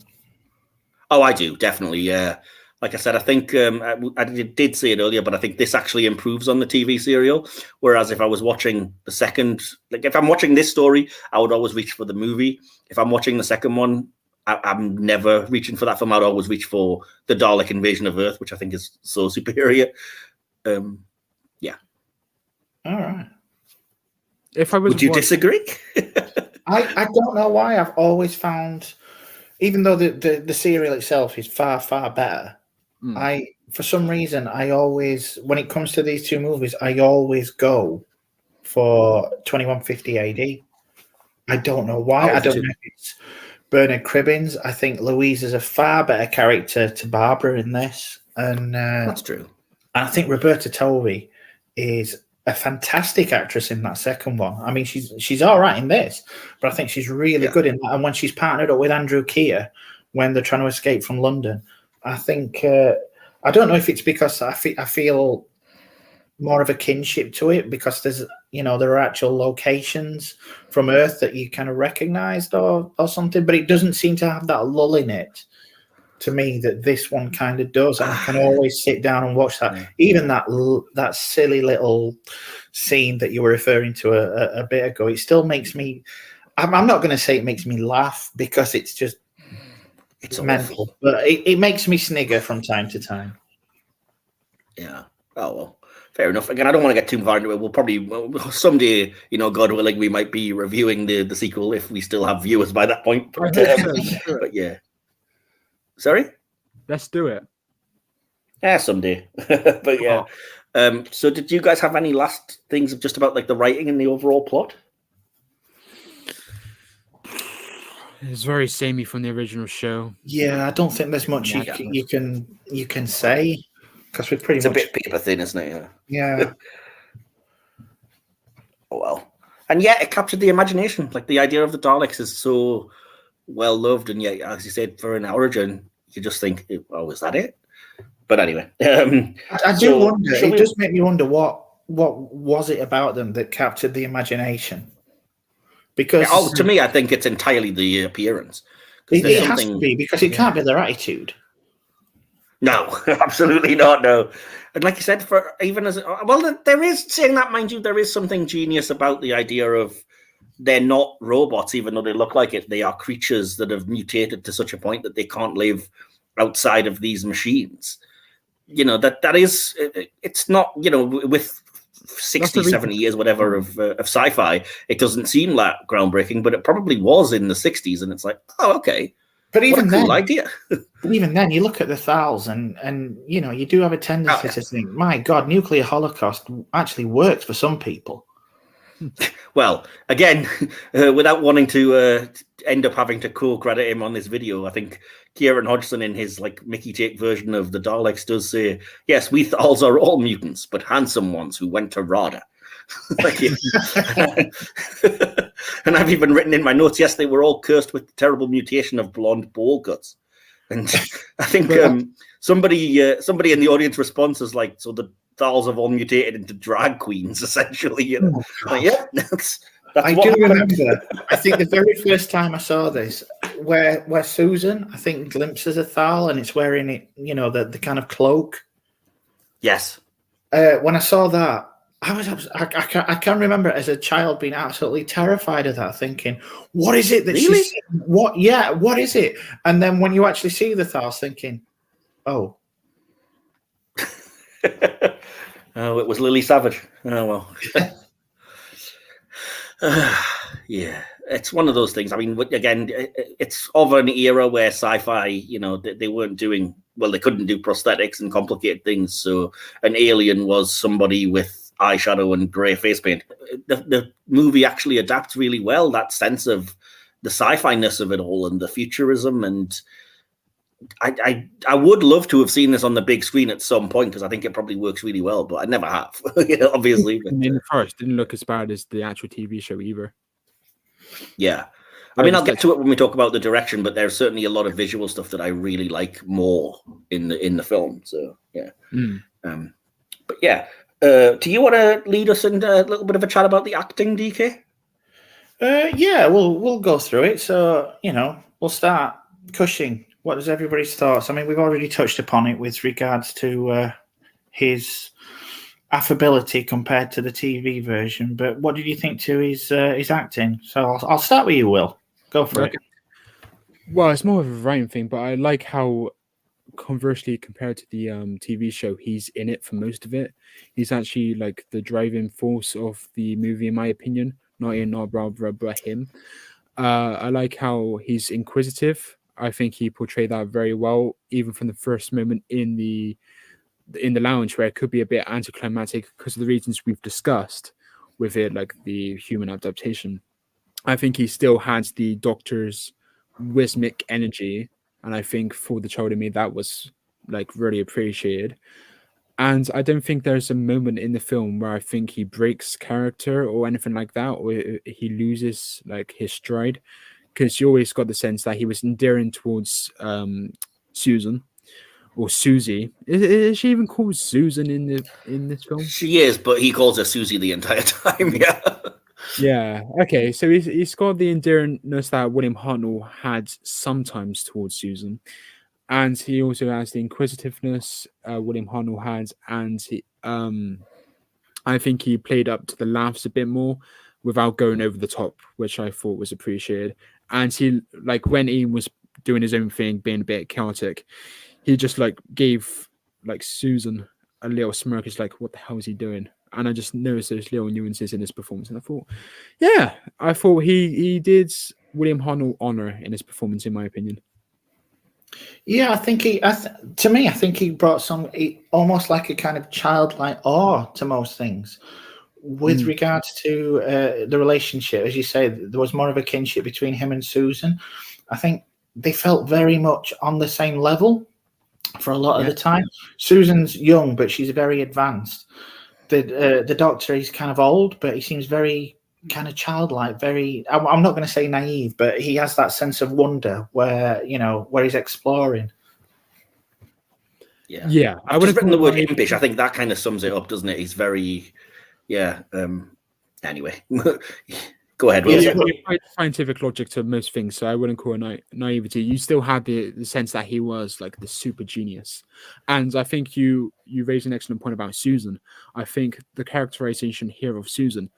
Oh, I do, definitely. Yeah. Like I said, I think I did say it earlier, but I think this actually improves on the TV serial. Whereas if I was watching the second, like if I'm watching this story, I would always reach for the movie. If I'm watching the second one, I'm never reaching for that film. I'd always reach for the Dalek Invasion of Earth, which I think is so superior. Yeah.
All right.
Would you disagree?
I don't know why. I've always found, even though the serial itself is far, far better, for some reason, I always, when it comes to these two movies, I always go for 2150 AD. I don't know why. I don't know if it's Bernard Cribbins. I think Louise is a far better character to Barbara in this. And
that's true.
And I think Roberta Tovey is a fantastic actress in that second one. I mean, she's all right in this, but I think she's really good in that. And when she's partnered up with Andrew Keir, when they're trying to escape from London, I think I don't know if it's because I feel more of a kinship to it, because there's there are actual locations from Earth that you kind of recognized or something, but it doesn't seem to have that lull in it to me that this one kind of does. And I can always sit down and watch that. Even that silly little scene that you were referring to a bit ago, it still makes me, I'm not going to say it makes me laugh, because it's mental, but it makes me snigger from time to time.
Yeah. Oh, well, fair enough. Again, I don't want to get too far into it. We'll probably someday, God willing, we might be reviewing the sequel if we still have viewers by that point. But yeah. Sorry?
Let's do it.
Yeah, someday. But yeah. So did you guys have any last things just about like the writing and the overall plot?
It's very samey from the original show.
Yeah, I don't think there's much you can say, because we're pretty
much... It's a bit paper thin, isn't it?
Yeah.
Oh, well. And yeah, it captured the imagination. Like, the idea of the Daleks is so well loved, and yet, as you said, for an origin, you just think, oh, is that it? But anyway.
I do wonder, it does make me wonder what was it about them that captured the imagination? Because
to me, I think it's entirely the appearance.
It has to be, because it can't be their attitude.
No, absolutely not. No, and like you said, for even as well, there is, saying that, mind you, there is something genius about the idea of they're not robots, even though they look like it. They are creatures that have mutated to such a point that they can't live outside of these machines. You know, that is, it's not, you know, with 60, 70 years, whatever, of sci-fi, it doesn't seem that groundbreaking, but it probably was in the 60s, and it's like, oh, okay.
But even
what a cool
then,
idea.
But even then, you look at the Thals, and you know, you do have a tendency to think, my God, nuclear holocaust actually works for some people.
Well, again, without wanting to end up having to co-credit him on this video, I think Kieran Hodgson, in his like Mickey take version of the Daleks, does say, yes, we Thals are all mutants, but handsome ones who went to RADA. And I've even written in my notes, yes, they were all cursed with the terrible mutation of blonde bowl cuts. And I think somebody in the audience response is like, so the Thals have all mutated into drag queens, essentially. You know? Like, yeah, that's
I do remember. I think the very first time I saw this, where Susan, I think, glimpses a Thal, and it's wearing it, you know, the kind of cloak.
Yes.
When I saw that, I can remember as a child being absolutely terrified of that, thinking, "What is it that
really?
she's what? Yeah, what is it?" And then when you actually see the Thals, thinking, "Oh."
Oh, it was Lily Savage. Oh, well. Yeah, it's one of those things. I mean, again, it's of an era where sci-fi, you know, they weren't doing, well, they couldn't do prosthetics and complicated things. So an alien was somebody with eyeshadow and grey face paint. The movie actually adapts really well that sense of the sci-fi-ness of it all and the futurism, and I would love to have seen this on the big screen at some point, because I think it probably works really well, but I never have. You know, obviously. But,
in the first, didn't look as bad as the actual TV show either.
Yeah. I mean, I'll get to it when we talk about the direction, but there's certainly a lot of visual stuff that I really like more in the film. So yeah. But yeah, do you want to lead us into a little bit of a chat about the acting, DK?
Yeah, we'll go through it. So, you know, we'll start. Cushing. What is everybody's thoughts? I mean, we've already touched upon it with regards to his affability compared to the TV version, but what did you think to his acting? So I'll start with you, Will. Go for it.
Well, it's more of a writing thing, but I like how, conversely, compared to the TV show, he's in it for most of it. He's actually like the driving force of the movie, in my opinion. Not Barbara, but him. I like how he's inquisitive. I think he portrayed that very well, even from the first moment in the lounge, where it could be a bit anticlimactic because of the reasons we've discussed with it, like the human adaptation. I think he still has the Doctor's wismic energy, and I think for the child in me, that was like really appreciated. And I don't think there's a moment in the film where I think he breaks character or anything like that, or he loses like his stride, because you always got the sense that he was endearing towards Susan or Suzy. Is she even called Susan in this film?
She is, but he calls her Suzy the entire time. Yeah.
Yeah. Okay. So he's got the endearingness that William Hartnell had sometimes towards Susan, and he also has the inquisitiveness William Hartnell had, and I think he played up to the laughs a bit more without going over the top, which I thought was appreciated. And he, like, when Ian was doing his own thing, being a bit chaotic, he just like gave like Susan a little smirk. It's like, what the hell is he doing? And I just noticed those little nuances in his performance, and I thought, yeah, I thought he did William Hartnell honor in his performance, in my opinion.
Yeah, I think to me, I think he brought almost like a kind of childlike awe to most things. With regards to the relationship, as you say, there was more of a kinship between him and Susan. I think they felt very much on the same level for a lot of the time. Susan's young, but she's very advanced. The Doctor, he's kind of old, but he seems very kind of childlike, very, I'm not going to say naive, but he has that sense of wonder where he's exploring.
Yeah. I've just written the word impish. I think that kind of sums it up, doesn't it? He's very, anyway, Go ahead, Will.
Yeah, you applied scientific logic to most things, so I wouldn't call it naivety. You still had the sense that he was like the super genius, and I think you raised an excellent point about Susan. I think the characterization here of Susan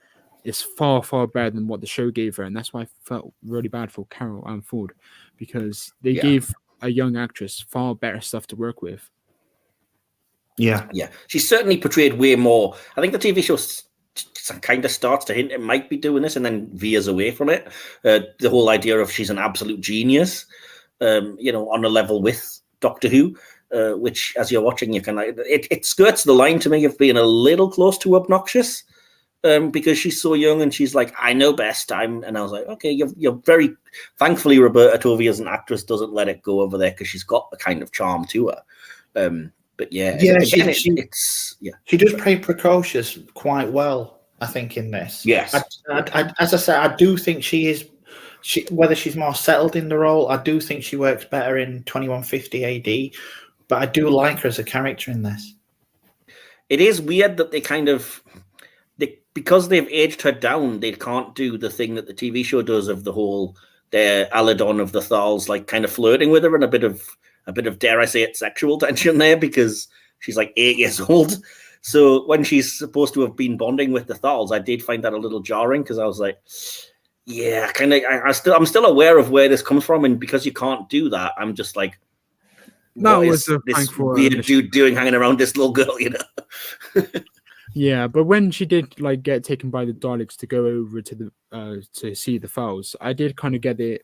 is far better than what the show gave her, and that's why I felt really bad for Carol and Ford, because they gave a young actress far better stuff to work with.
Yeah,
she's certainly portrayed way more. I think the TV show kind of starts to hint it might be doing this and then veers away from it. The whole idea of she's an absolute genius, on a level with Doctor Who, which as you're watching, you can it skirts the line to me of being a little close to obnoxious, because she's so young and she's like, I know best. And I was like, okay, you're very thankfully Roberta Tovey as an actress doesn't let it go over there because she's got the kind of charm to her. But
she does play precocious quite well, I think, in this.
Yes.
As I said, I do think she is. Whether she's more settled in the role, I do think she works better in 2150 AD. But I do like her as a character in this.
It is weird that because they've aged her down, they can't do the thing that the TV show does of the whole Aladon of the Thals, like kind of flirting with her and a bit of dare I say it, sexual tension there, because she's like 8 years old. So when she's supposed to have been bonding with the Thals, I did find that a little jarring, because I was like, yeah, I'm still aware of where this comes from, and because you can't do that, I'm just like, what is this weird dude doing hanging around this little girl,
Yeah, but when she did get taken by the Daleks to go over to the to see the Thals, I did kind of get the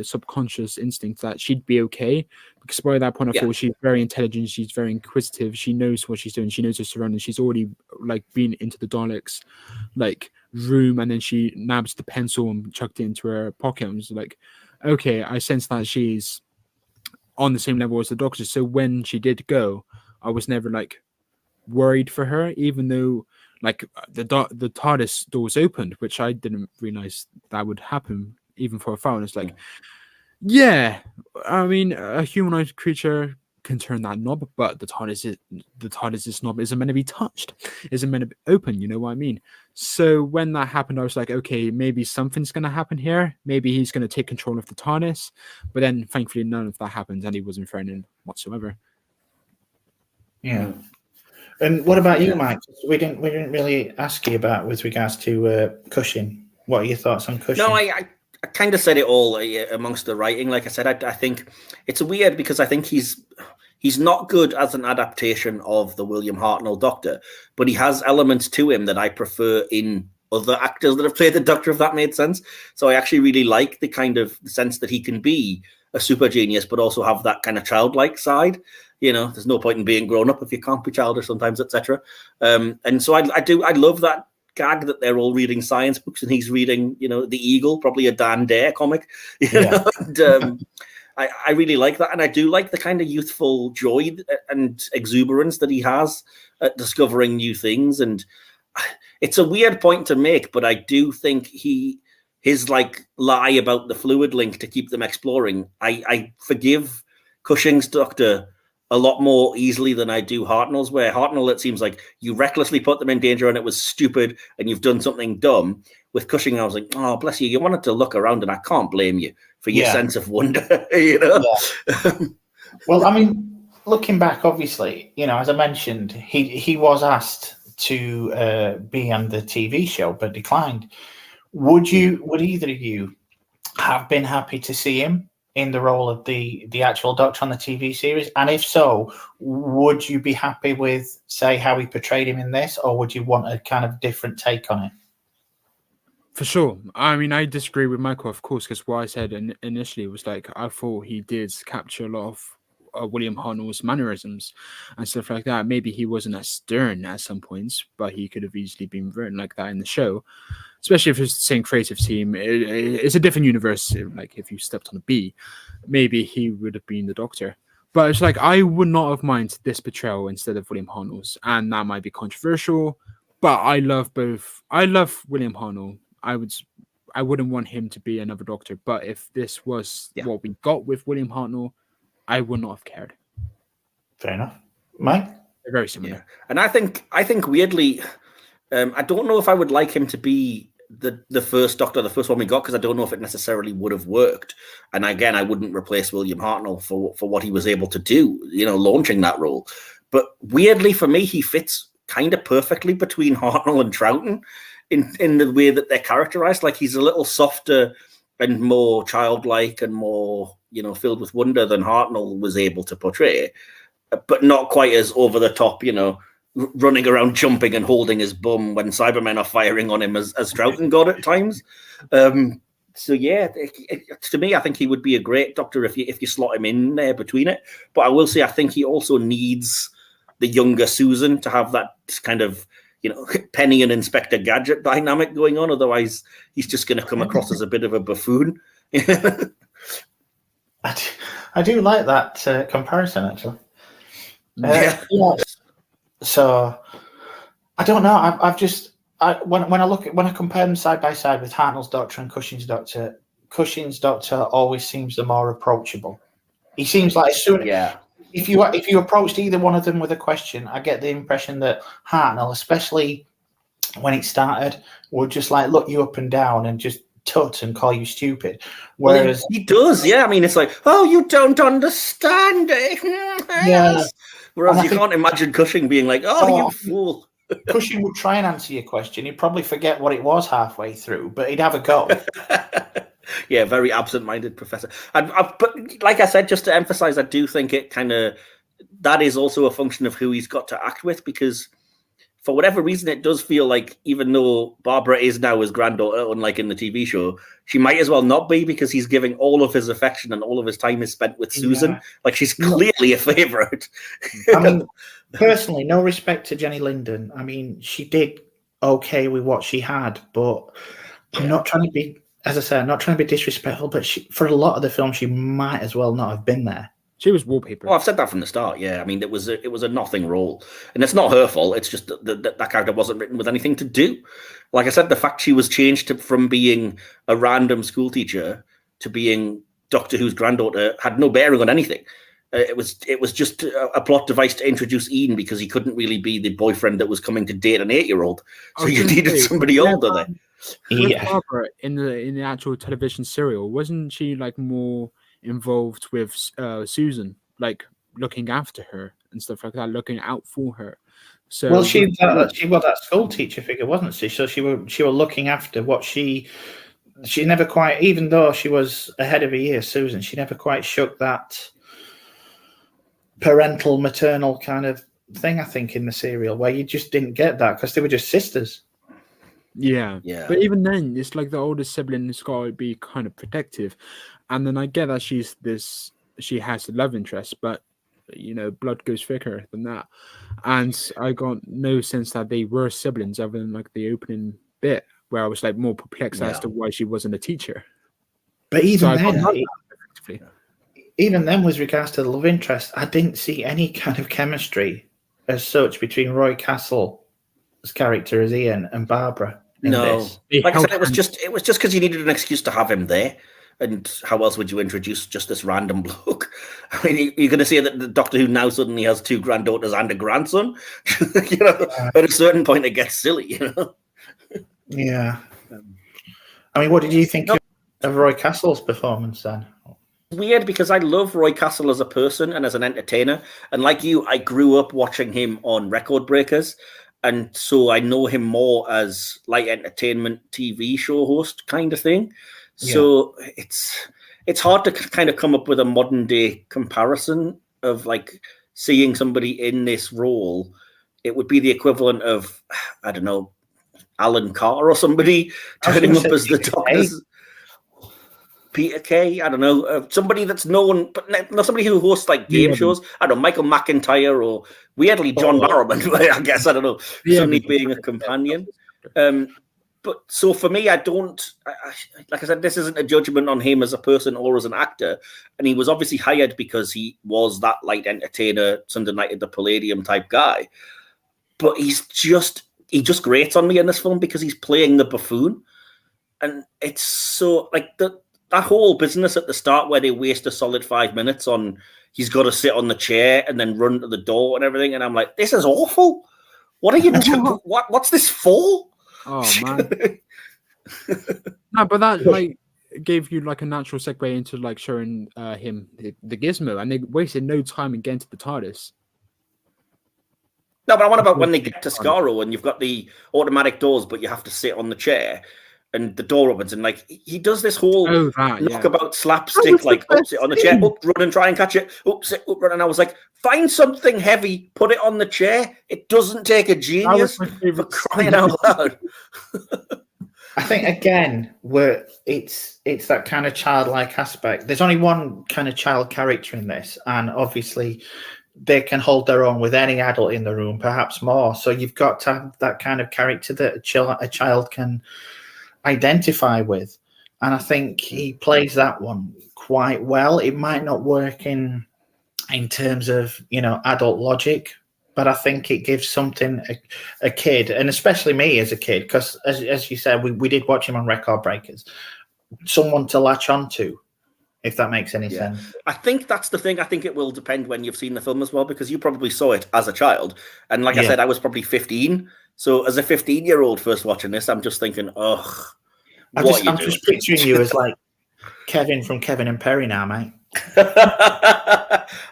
subconscious instinct that she'd be okay, because by that point I thought she's very intelligent, she's very inquisitive, she knows what she's doing, she knows her surroundings, she's already been into the Daleks room, and then she nabs the pencil and chucked it into her pocket and was like, okay, I sense that she's on the same level as the Doctor. So when she did go, I was never worried for her, even though the TARDIS doors opened, which I didn't realize that would happen even for a phone. It's yeah, I mean, a humanoid creature can turn that knob, but the TARDIS knob isn't meant to be touched, isn't meant to be open, you know what I mean? So when that happened, I was like, okay, maybe something's going to happen here, maybe he's going to take control of the TARDIS, but then thankfully none of that happened, and he wasn't threatening whatsoever.
Yeah. And what about you, Mike? We didn't really ask you about with regards to Cushing. What are your thoughts on Cushing?
No, I kind of said it all amongst the writing. Like I said, I think it's weird because I think he's not good as an adaptation of the William Hartnell Doctor, but he has elements to him that I prefer in other actors that have played the Doctor, if that made sense. So I actually really like the kind of sense that he can be a super genius, but also have that kind of childlike side. There's no point in being grown up if you can't be childish sometimes, etc. And so I love that gag that they're all reading science books and he's reading, The Eagle, probably a Dan Dare comic. And, I really like that. And I do like the kind of youthful joy and exuberance that he has at discovering new things. And it's a weird point to make, but I do think his lie about the fluid link to keep them exploring, I forgive Cushing's Doctor a lot more easily than I do Hartnell's, where Hartnell, it seems like you recklessly put them in danger and it was stupid and you've done something dumb. With Cushing, I was like, oh, bless you wanted to look around, and I can't blame you for your sense of wonder, Yeah.
Well, I mean, looking back, obviously, as I mentioned, he was asked to be on the TV show but declined. Would either of you have been happy to see him in the role of the actual Doctor on the TV series? And if so, would you be happy with, say, how he portrayed him in this, or would you want a kind of different take on it?
For sure. I mean, I disagree with Michael, of course, because what I said initially was I thought he did capture a lot of William Hartnell's mannerisms and stuff like that. Maybe he wasn't as stern at some points, but he could have easily been written like that in the show. Especially if it's the same creative team, it's a different universe. If you stepped on a bee, maybe he would have been the Doctor. But it's I would not have minded this portrayal instead of William Hartnell's, and that might be controversial. But I love both. I love William Hartnell. I wouldn't want him to be another Doctor. But if this was what we got with William Hartnell, I would not have cared.
Fair enough, Mike.
They're very similar,
and I think weirdly. I don't know if I would like him to be the first Doctor, the first one we got, because I don't know if it necessarily would have worked. And again, I wouldn't replace William Hartnell for what he was able to do, launching that role. But weirdly for me, he fits kind of perfectly between Hartnell and Troughton in the way that they're characterized. Like, he's a little softer and more childlike and more, filled with wonder than Hartnell was able to portray, but not quite as over the top, running around jumping and holding his bum when Cybermen are firing on him as Troughton got at times. So yeah, to me, I think he would be a great Doctor if you slot him in there between it. But I will say, I think he also needs the younger Susan to have that kind of, Penny and Inspector Gadget dynamic going on. Otherwise, he's just going to come across as a bit of a buffoon.
I do like that comparison, actually. Yeah. So I don't know. When I compare them side by side with Hartnell's Doctor and Cushing's Doctor always seems the more approachable. He seems like if you approached either one of them with a question, I get the impression that Hartnell, especially when it started, would just like look you up and down and just tut and call you stupid. Whereas
he does, yeah. I mean, it's like, oh, you don't understand it.
Yeah.
Whereas you can't imagine Cushing being like, oh, you fool.
Cushing would try and answer your question. He'd probably forget what it was halfway through, but he'd have a go.
Yeah, very absent-minded professor. But like I said, just to emphasize, I do think it that is also a function of who he's got to act with, because for whatever reason, it does feel like, even though Barbara is now his granddaughter, unlike in the TV show, she might as well not be, because he's giving all of his affection and all of his time is spent with Susan. Yeah. Like, she's clearly a favorite.
I mean, personally, no respect to Jenny Linden. I mean, she did okay with what she had, but I'm not trying to be, as I said, I'm not trying to be disrespectful, but for a lot of the film, she might as well not have been there.
She was wallpaper.
Well, I've said that from the start. Yeah, I mean, it was a nothing role, and it's not her fault. It's just that character wasn't written with anything to do. Like I said, the fact she was changed from being a random school teacher to being Doctor Who's granddaughter had no bearing on anything. It was just a plot device to introduce Ian, because he couldn't really be the boyfriend that was coming to date an 8-year-old. So you needed somebody older then.
Yeah. Barbara in the actual television serial, wasn't she like more involved with Susan, like looking after her and stuff like that, looking out for her? So
well, she was that school teacher figure, wasn't she? So she was looking after what she never quite, even though she was ahead of her year, Susan, she never quite shook that parental maternal kind of thing, I think, in the serial, where you just didn't get that because they were just sisters.
Yeah. But even then, it's like the oldest sibling has got to be kind of protective. And then I get that she has a love interest, but blood goes thicker than that. And I got no sense that they were siblings, other than like the opening bit where I was like more perplexed as to why she wasn't a teacher.
But even then, with regards to the love interest, I didn't see any kind of chemistry as such between Roy Castle's character as Ian and Barbara.
No, like I said, it was just because you needed an excuse to have him there. And how else would you introduce just this random bloke? I mean, you're going to say that the Doctor Who now suddenly has 2 granddaughters and a grandson. At a certain point, it gets silly.
Yeah. I mean, what did you think of Roy Castle's performance then?
Weird, because I love Roy Castle as a person and as an entertainer. And like you, I grew up watching him on Record Breakers. And so I know him more as light entertainment TV show host kind of thing. So it's hard to kind of come up with a modern day comparison of like seeing somebody in this role. It would be the equivalent of, I don't know, Alan Carter or somebody turning up as the Doctor's Peter Kay. I don't know, somebody that's known, but not somebody who hosts like game shows. I don't know, Michael McIntyre or weirdly John Barrowman. I guess, I don't know, suddenly being a companion. But so for me, I don't, like I said, this isn't a judgment on him as a person or as an actor. And he was obviously hired because he was that light entertainer, Sunday night at the Palladium type guy. But he just grates on me in this film because he's playing the buffoon. And it's so, like, that whole business at the start where they waste a solid 5 minutes on, he's got to sit on the chair and then run to the door and everything. And I'm like, this is awful. What are you doing? What's this for?
Oh man! No, but that like gave you like a natural segue into like showing him the gizmo, and they wasted no time in getting to the TARDIS.
No, but I want about when they get to Skaro and you've got the automatic doors, but you have to sit on the chair, and the door opens, and like he does this whole knockabout slapstick, like sit on the chair, up, run and try and catch it, up, sit, up, run. And I was like, find something heavy, put it on the chair. It doesn't take a genius for crying out loud.
I think again, it's that kind of childlike aspect. There's only one kind of child character in this, and obviously they can hold their own with any adult in the room, perhaps more. So you've got to have that kind of character that a child can identify with, and I think he plays that one quite well. It might not work in terms of adult logic, but I think it gives something a kid, and especially me as a kid, because as you said, we did watch him on Record Breakers, someone to latch onto, if that makes any sense.
I think that's the thing. I think it will depend when you've seen the film as well, because you probably saw it as a child. And like I said, I was probably 15. So as a 15-year-old first watching this, I'm just thinking, I'm
just picturing you as like Kevin from Kevin and Perry now, mate.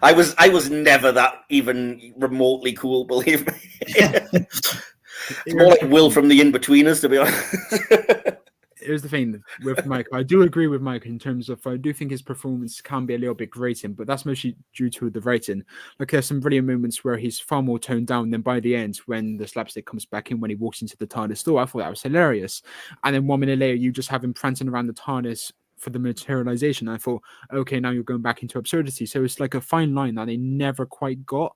I was never that even remotely cool, believe me. It's more like Will from the In-Betweeners, to be honest.
Here's the thing with Mike. I do agree with Mike in terms of I do think his performance can be a little bit grating, but that's mostly due to the writing. Like there's some brilliant moments where he's far more toned down than by the end when the slapstick comes back in when he walks into the TARDIS door. I thought that was hilarious. And then 1 minute later, you just have him prancing around the TARDIS for the materialization. I thought, okay, now you're going back into absurdity. So it's like a fine line that they never quite got.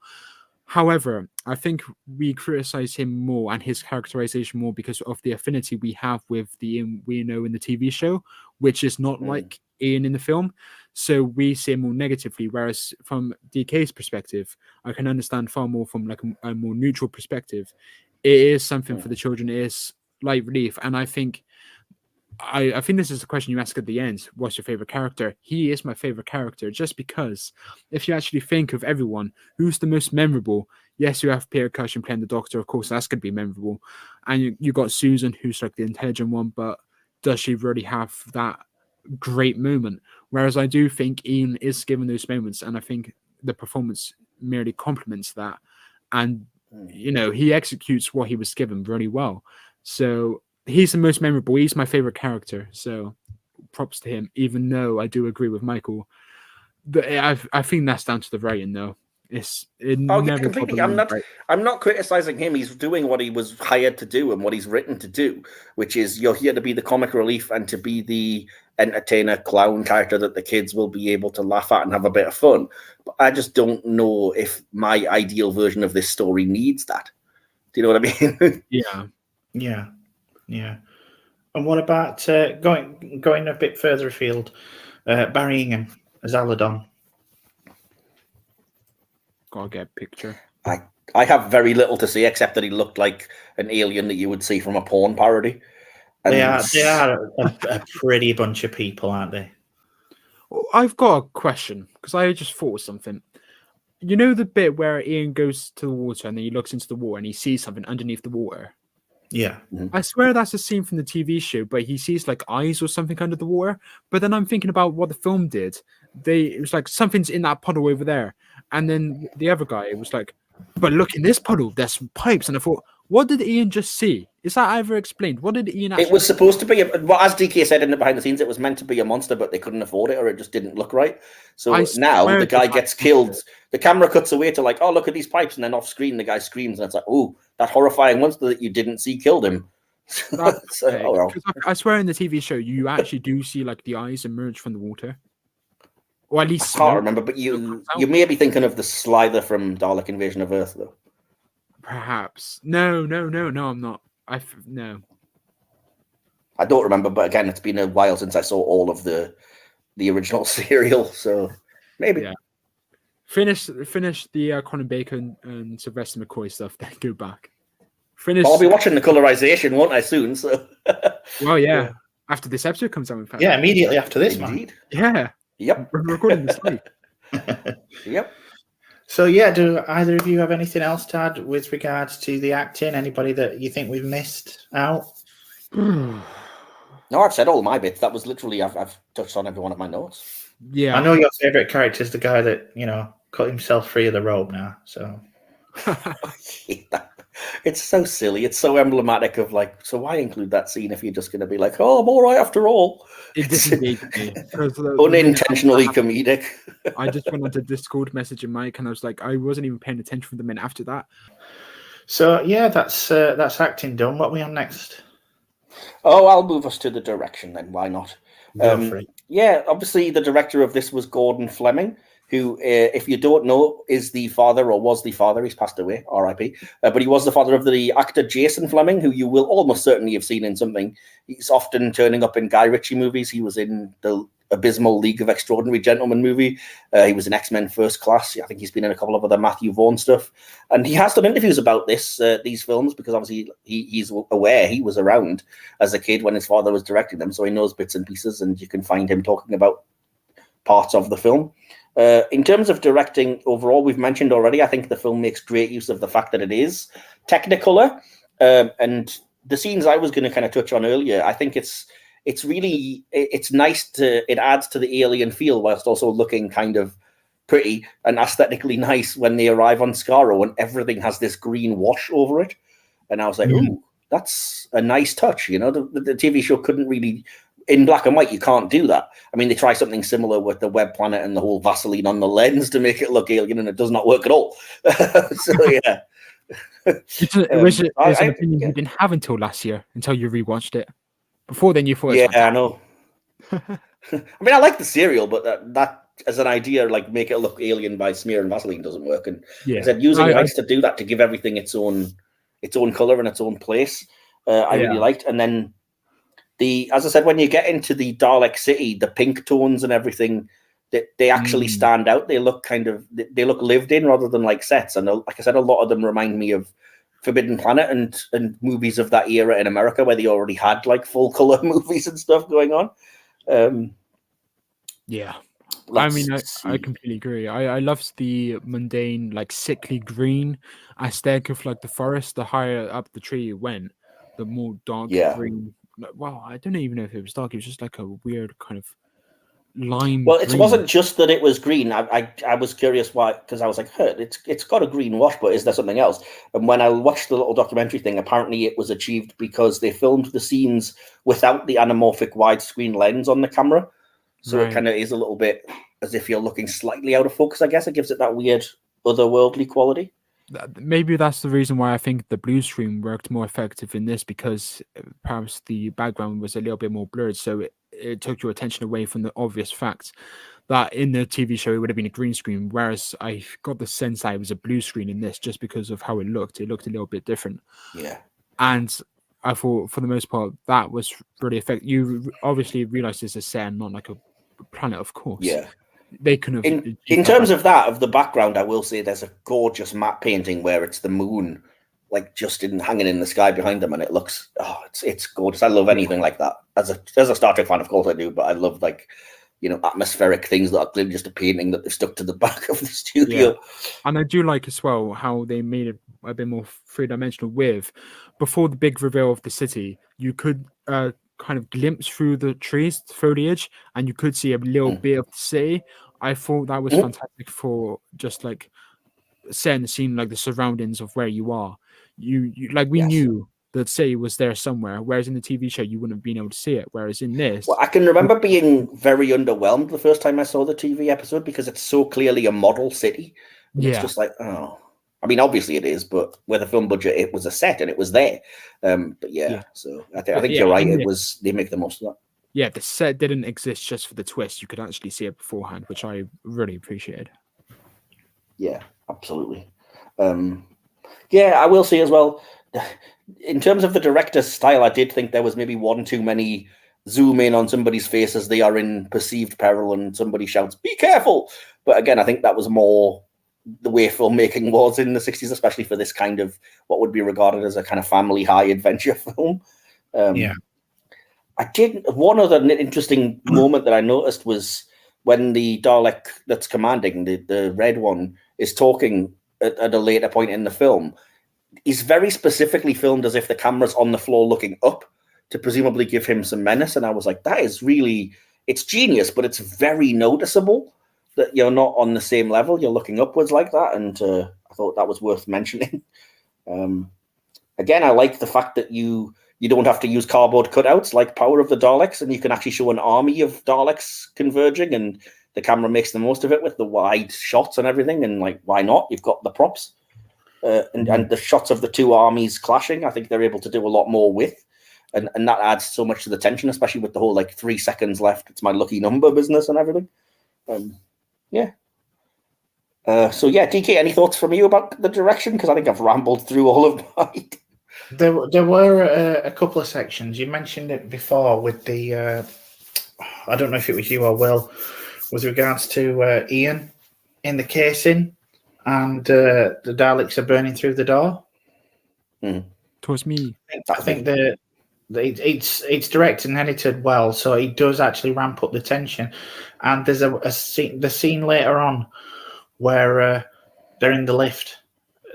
However, I think we criticize him more and his characterization more because of the affinity we have with the Ian we know in the TV show, which is not like Ian in the film. So we see him more negatively, whereas from DK's perspective, I can understand far more from like a more neutral perspective. It is something for the children. It is light relief. And I think this is the question you ask at the end. What's your favorite character? He is my favorite character just because if you actually think of everyone, who's the most memorable? Yes, you have Peter Cushing playing the Doctor. Of course, that's going to be memorable. And you got Susan, who's like the intelligent one, but does she really have that great moment? Whereas I do think Ian is given those moments, and I think the performance merely complements that. And, he executes what he was given really well. So he's the most memorable. He's my favorite character. So props to him, even though I do agree with Michael. I think that's down to the writing, though.
Completely. I'm not criticizing him. He's doing what he was hired to do and what he's written to do, which is you're here to be the comic relief and to be the entertainer clown character that the kids will be able to laugh at and have a bit of fun. But I just don't know if my ideal version of this story needs that. Do you know what I mean?
Yeah. And what about going a bit further afield? Barry Ingham as Aladon.
Gotta get a picture.
I have very little to say except that he looked like an alien that you would see from a porn parody. And
they are a pretty bunch of people, aren't they?
I've got a question because I just thought of something. You know the bit where Ian goes to the water and then he looks into the water and he sees something underneath the water?
Yeah.
I swear that's a scene from the TV show, but he sees like eyes or something under the water. But then I'm thinking about what the film did. It was like something's in that puddle over there. And then the other guy was like, but look in this puddle, there's pipes. And I thought, what did Ian just see? Is that ever explained? What did Ian actually...
It was supposed to be, as DK said in the behind the scenes, it was meant to be a monster, but they couldn't afford it or it just didn't look right. So now the guy gets killed. The camera cuts away to like, oh, look at these pipes. And then off screen, the guy screams. And it's like, oh, that horrifying monster that you didn't see killed him.
I swear in the TV show, you actually do see like the eyes emerge from the water. Or at least...
I can't remember, but you may be thinking of the Slither from Dalek Invasion of Earth, though.
Perhaps. No, I'm not. No.
I don't remember, but again, it's been a while since I saw all of the original serial, so maybe.
Yeah. Finish the Conan Bacon and Sylvester McCoy stuff, then go back.
I'll be watching the colorization, won't I, soon? So.
Well, yeah. After this episode comes out, in fact.
Yeah, immediately after this,
Indeed.
Man. Yeah.
Yep.
We're recording this week.
Yep.
So, yeah, do either of you have anything else to add with regards to the acting? Anybody that you think we've missed out?
No, I've said all my bits. That was literally, I've touched on every one of my notes.
Yeah.
I know your favourite character is the guy that, cut himself free of the rope now. So
It's so silly. It's so emblematic of so why include that scene if you're just going to be like, oh, I'm all right after all?
It disengaged me. Because
Unintentionally comedic.
I just went onto Discord messaging Mike and I was like, I wasn't even paying attention for the minute after that.
So yeah, that's acting done. What are we on next?
Oh, I'll move us to the direction then. Why not?
Go for it.
Yeah, obviously the director of this was Gordon Fleming, who, if you don't know, is the father, or was the father, he's passed away, R.I.P., but he was the father of the actor Jason Fleming, who you will almost certainly have seen in something. He's often turning up in Guy Ritchie movies. He was in the abysmal League of Extraordinary Gentlemen movie. He was in X-Men First Class. I think he's been in a couple of other Matthew Vaughn stuff. And he has done interviews about these films, because obviously he's aware he was around as a kid when his father was directing them, so he knows bits and pieces, and you can find him talking about parts of the film. In terms of directing overall, we've mentioned already, I think the film makes great use of the fact that it is Technicolor. And the scenes I was going to kind of touch on earlier, I think it's nice it adds to the alien feel whilst also looking kind of pretty and aesthetically nice when they arrive on Skaro and everything has this green wash over it. And I was like, ooh, that's a nice touch. The TV show couldn't really, in black and white, you can't do that. I mean, they try something similar with the Web Planet and the whole Vaseline on the lens to make it look alien, and it does not work at all. So, yeah.
Which is an opinion you didn't have until last year, until you rewatched it. Before then, you thought,
yeah, I know. I mean, I like the serial, but that as an idea, make it look alien by smearing Vaseline doesn't work. And I said using lights to do that, to give everything its own color and its own place, I really liked. And then as I said, when you get into the Dalek City, the pink tones and everything, they actually stand out. They look they look lived in rather than like sets. And like I said, a lot of them remind me of Forbidden Planet and movies of that era in America, where they already had full color movies and stuff going on. I mean, I completely agree. I love the mundane, sickly green aesthetic of the forest. The higher up the tree you went, the more dark green. Well, I don't even know if it was dark. It was just a weird kind of lime. Well, it wasn't just that it was green. I was curious why, because I was like, it's got a green wash, but is there something else? And when I watched the little documentary thing, apparently it was achieved because they filmed the scenes without the anamorphic widescreen lens on the camera. So it kind of is a little bit as if you're looking slightly out of focus, I guess. It gives it that weird otherworldly quality.
Maybe that's the reason why I think the blue screen worked more effective in this, because perhaps the background was a little bit more blurred, so it took your attention away from the obvious facts that in the TV show it would have been a green screen, whereas I got the sense that it was a blue screen in this just because of how it looked. It looked a little bit different.
Yeah.
And I thought, for the most part, that was really effective. You obviously realize it's a set and not a planet, of course.
Yeah.
They can have.
In terms of the background, I will say there's a gorgeous matte painting where it's the moon, just hanging in the sky behind them, and it looks it's gorgeous. I love anything like that. As a Star Trek fan, of course I do, but I love atmospheric things that are clearly just a painting that they've stuck to the back of the studio.
Yeah. And I do like as well how they made it a bit more three-dimensional. Before the big reveal of the city, you could kind of glimpse through the trees, foliage, and you could see a little bit of the city. I thought that was fantastic for just setting the scene, the surroundings of where you are. We knew the city was there somewhere, whereas in the TV show you wouldn't have been able to see it. Whereas in this,
I can remember being very underwhelmed the first time I saw the TV episode, because it's so clearly a model city. It's just I mean, obviously it is, but with a film budget, it was a set and it was there. So I think you're right. They make the most of that.
Yeah, the set didn't exist just for the twist. You could actually see it beforehand, which I really appreciated.
Yeah, absolutely. I will say as well, in terms of the director's style, I did think there was maybe one too many zoom in on somebody's face as they are in perceived peril and somebody shouts, "Be careful!" But again, I think that was more the way filmmaking was in the 60s, especially for this kind of what would be regarded as a kind of family high adventure film. One other interesting moment that I noticed was when the Dalek that's commanding, the red one, is talking at a later point in the film. He's very specifically filmed as if the camera's on the floor looking up, to presumably give him some menace. And I was like, that is really, it's genius, but it's very noticeable that you're not on the same level. You're looking upwards like that. And I thought that was worth mentioning. Again, I like the fact that you don't have to use cardboard cutouts like Power of the Daleks, and you can actually show an army of Daleks converging, and the camera makes the most of it with the wide shots and everything. And like, why not? You've got the props. And the shots of the two armies clashing, I think they're able to do a lot more with. And that adds so much to the tension, especially with the whole like 3 seconds left, it's my lucky number business and everything. Yeah. So yeah, DK, any thoughts from you about the direction? Because I think I've rambled through all of mine.
There were a couple of sections. You mentioned it before with the, I don't know if it was you or Will, with regards to Ian in the casing and the Daleks are burning through the door.
Towards me.
I think it's directed and edited well, so it does actually ramp up the tension. And there's a scene, the scene later on where they're in the lift,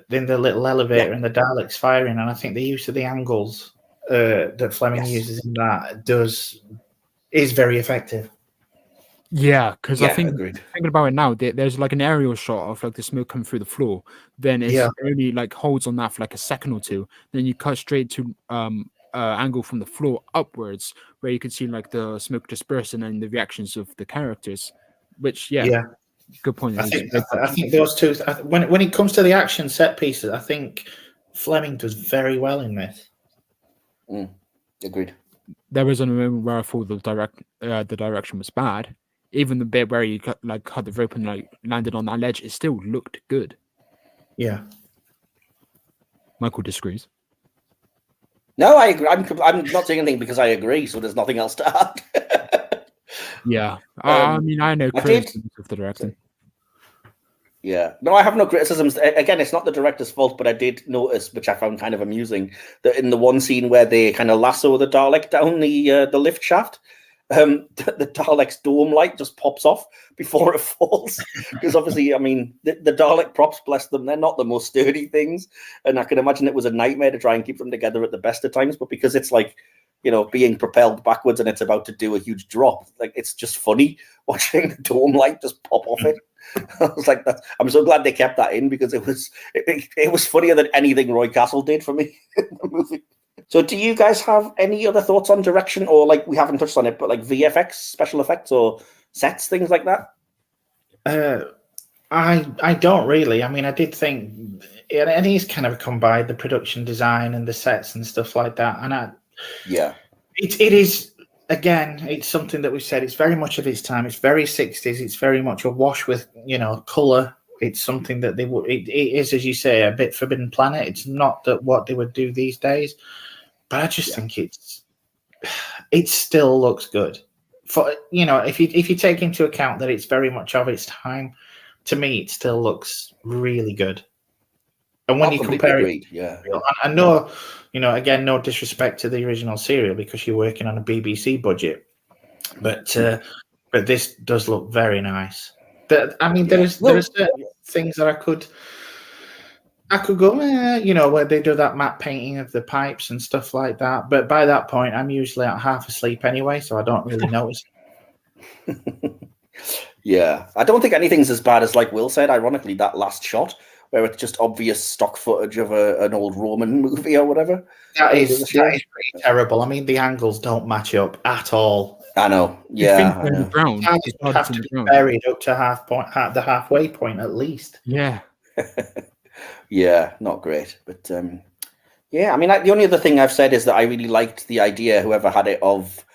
in the little elevator, and the Daleks firing. And I think the use of the angles that Fleming uses in that is very effective.
Yeah, because I think
agreed.
thinking about it now, there's like an aerial shot of like the smoke coming through the floor. Then it only like holds on that for like a second or two. Then you cut straight to angle from the floor upwards, where you can see like the smoke dispersing and the reactions of the characters. Which good point.
I think those two. When it comes to the action set pieces, I think Fleming does very well in this.
Agreed.
There was a moment where I thought the direction was bad. Even the bit where you cut the rope and like landed on that ledge, it still looked good.
Yeah.
Michael disagrees.
No, I agree. I'm not saying anything because I agree, so there's nothing else to add.
Yeah. I mean, I know criticisms of the directing.
Yeah. No, I have no criticisms. Again, it's not the director's fault, but I did notice, which I found kind of amusing, that in the one scene where they kind of lasso the Dalek down the lift shaft, the Dalek's dome light just pops off before it falls. Because obviously, I mean, the Dalek props, bless them, they're not the most sturdy things. And I can imagine it was a nightmare to try and keep them together at the best of times. But because it's like, being propelled backwards and it's about to do a huge drop, like it's just funny watching the dome light just pop off it. I was like, I'm so glad they kept that in, because it was funnier than anything Roy Castle did for me in the movie. So do you guys have any other thoughts on direction, or like we haven't touched on it, but like VFX, special effects or sets, things like that?
I don't really. I mean, I did think it is kind of combined, the production design and the sets and stuff like that. And it is, again, it's something that we said, it's very much of its time. It's very 60s. It's very much awash with, color. It's something that it is, as you say, a bit Forbidden Planet. It's not that what they would do these days, but I just think it still looks good. For if you take into account that it's very much of its time, to me it still looks really good. And when you compare it, I know, again, no disrespect to the original serial because you're working on a BBC budget, but this does look very nice. There are certain things that I could go, where they do that matte painting of the pipes and stuff like that. But by that point, I'm usually at half asleep anyway, so I don't really notice.
Yeah, I don't think anything's as bad as, like Will said, ironically, that last shot where it's just obvious stock footage of an old Roman movie or whatever.
That is pretty terrible. I mean, the angles don't match up at all.
I know. Yeah, I know.
You have to be buried up to the halfway point at least.
Yeah.
Yeah, not great. But yeah, I mean, the only other thing I've said is that I really liked the idea, whoever had it, of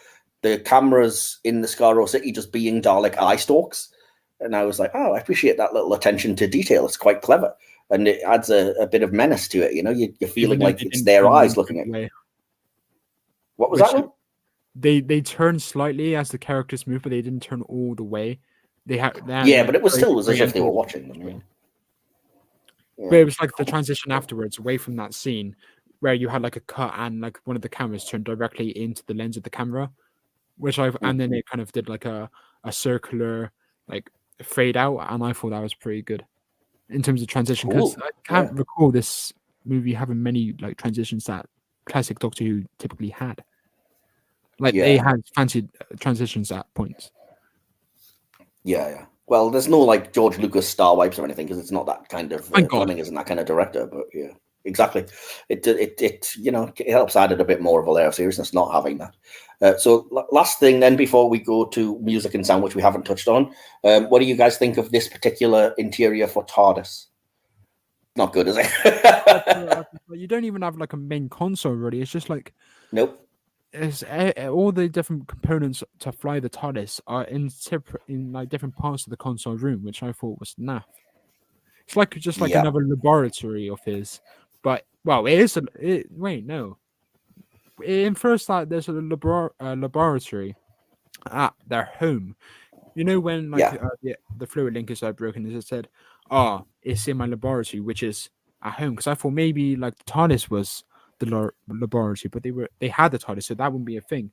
the cameras in the Skaro City just being Dalek eye stalks. And I was like, oh, I appreciate that little attention to detail. It's quite clever. And it adds a bit of menace to it. You're feeling like it's their eyes looking at you. What was that?
They turned slightly as the characters moved, but they didn't turn all the way. But it was still as if they were watching them. Right? Yeah. But it was like the transition afterwards, away from that scene, where you had like a cut and like one of the cameras turned directly into the lens of the camera, and then it kind of did like a circular like fade out, and I thought that was pretty good in terms of transition, because I can't recall this movie having many like transitions that classic Doctor Who typically had. Like they had fancy transitions at points.
Yeah. Well, there's no like George Lucas star wipes or anything because it's not that kind of Fleming isn't that kind of director. But yeah, exactly. It it helps add it a bit more of a layer of seriousness not having that. So last thing then before we go to music and sound, which we haven't touched on, what do you guys think of this particular interior for TARDIS? Not good, is it?
You don't even have like a main console really. It's just like
nope.
It's all the different components to fly the TARDIS are in like different parts of the console room, which I thought was naff. It's like just like another laboratory of his, but well, it is. Wait, no. It infers that there's a laboratory at their home. You know when like the fluid link is broken, as it said, it's in my laboratory, which is at home. Because I thought maybe like the TARDIS was the laboratory, but they had the TARDIS, so that wouldn't be a thing.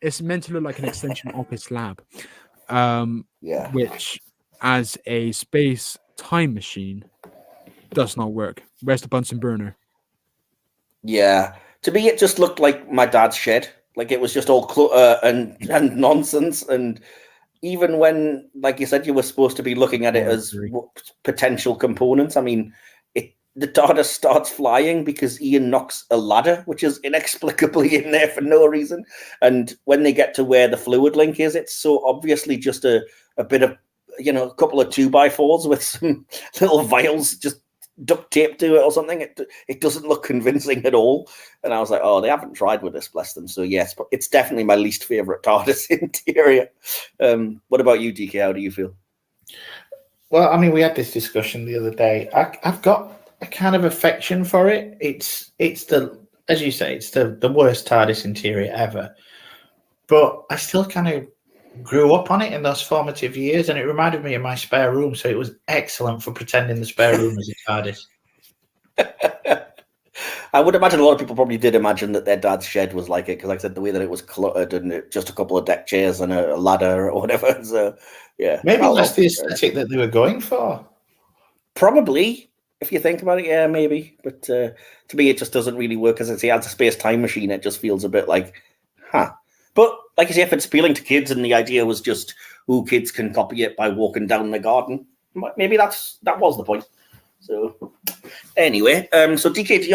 It's meant to look like an extension of his lab, which as a space time machine does not work. Where's the Bunsen burner?
Yeah, to me it just looked like my dad's shed. Like it was just all clutter and nonsense. And even when, like you said, you were supposed to be looking at it as potential components. I mean, the TARDIS starts flying because Ian knocks a ladder, which is inexplicably in there for no reason. And when they get to where the fluid link is, it's so obviously just a bit of, a couple of 2x4s with some little vials just duct taped to it or something. It doesn't look convincing at all. And I was like, oh, they haven't tried with this, bless them. So yes, but it's definitely my least favorite TARDIS interior. What about you, DK? How do you feel?
Well, I mean, we had this discussion the other day. I've got a kind of affection for it. It's the, as you say, it's the worst TARDIS interior ever. But I still kind of grew up on it in those formative years, and it reminded me of my spare room. So it was excellent for pretending the spare room was a TARDIS.
I would imagine a lot of people probably did imagine that their dad's shed was like it, because like I said, the way that it was cluttered and just a couple of deck chairs and a ladder or whatever. So yeah,
maybe that's the aesthetic that they were going for.
Probably. If you think about it, yeah, maybe. But to me, it just doesn't really work. As I say, as a space-time machine, it just feels a bit like, But like I say, if it's appealing to kids and the idea was just, kids can copy it by walking down the garden, maybe that was the point. So anyway, so DK, do you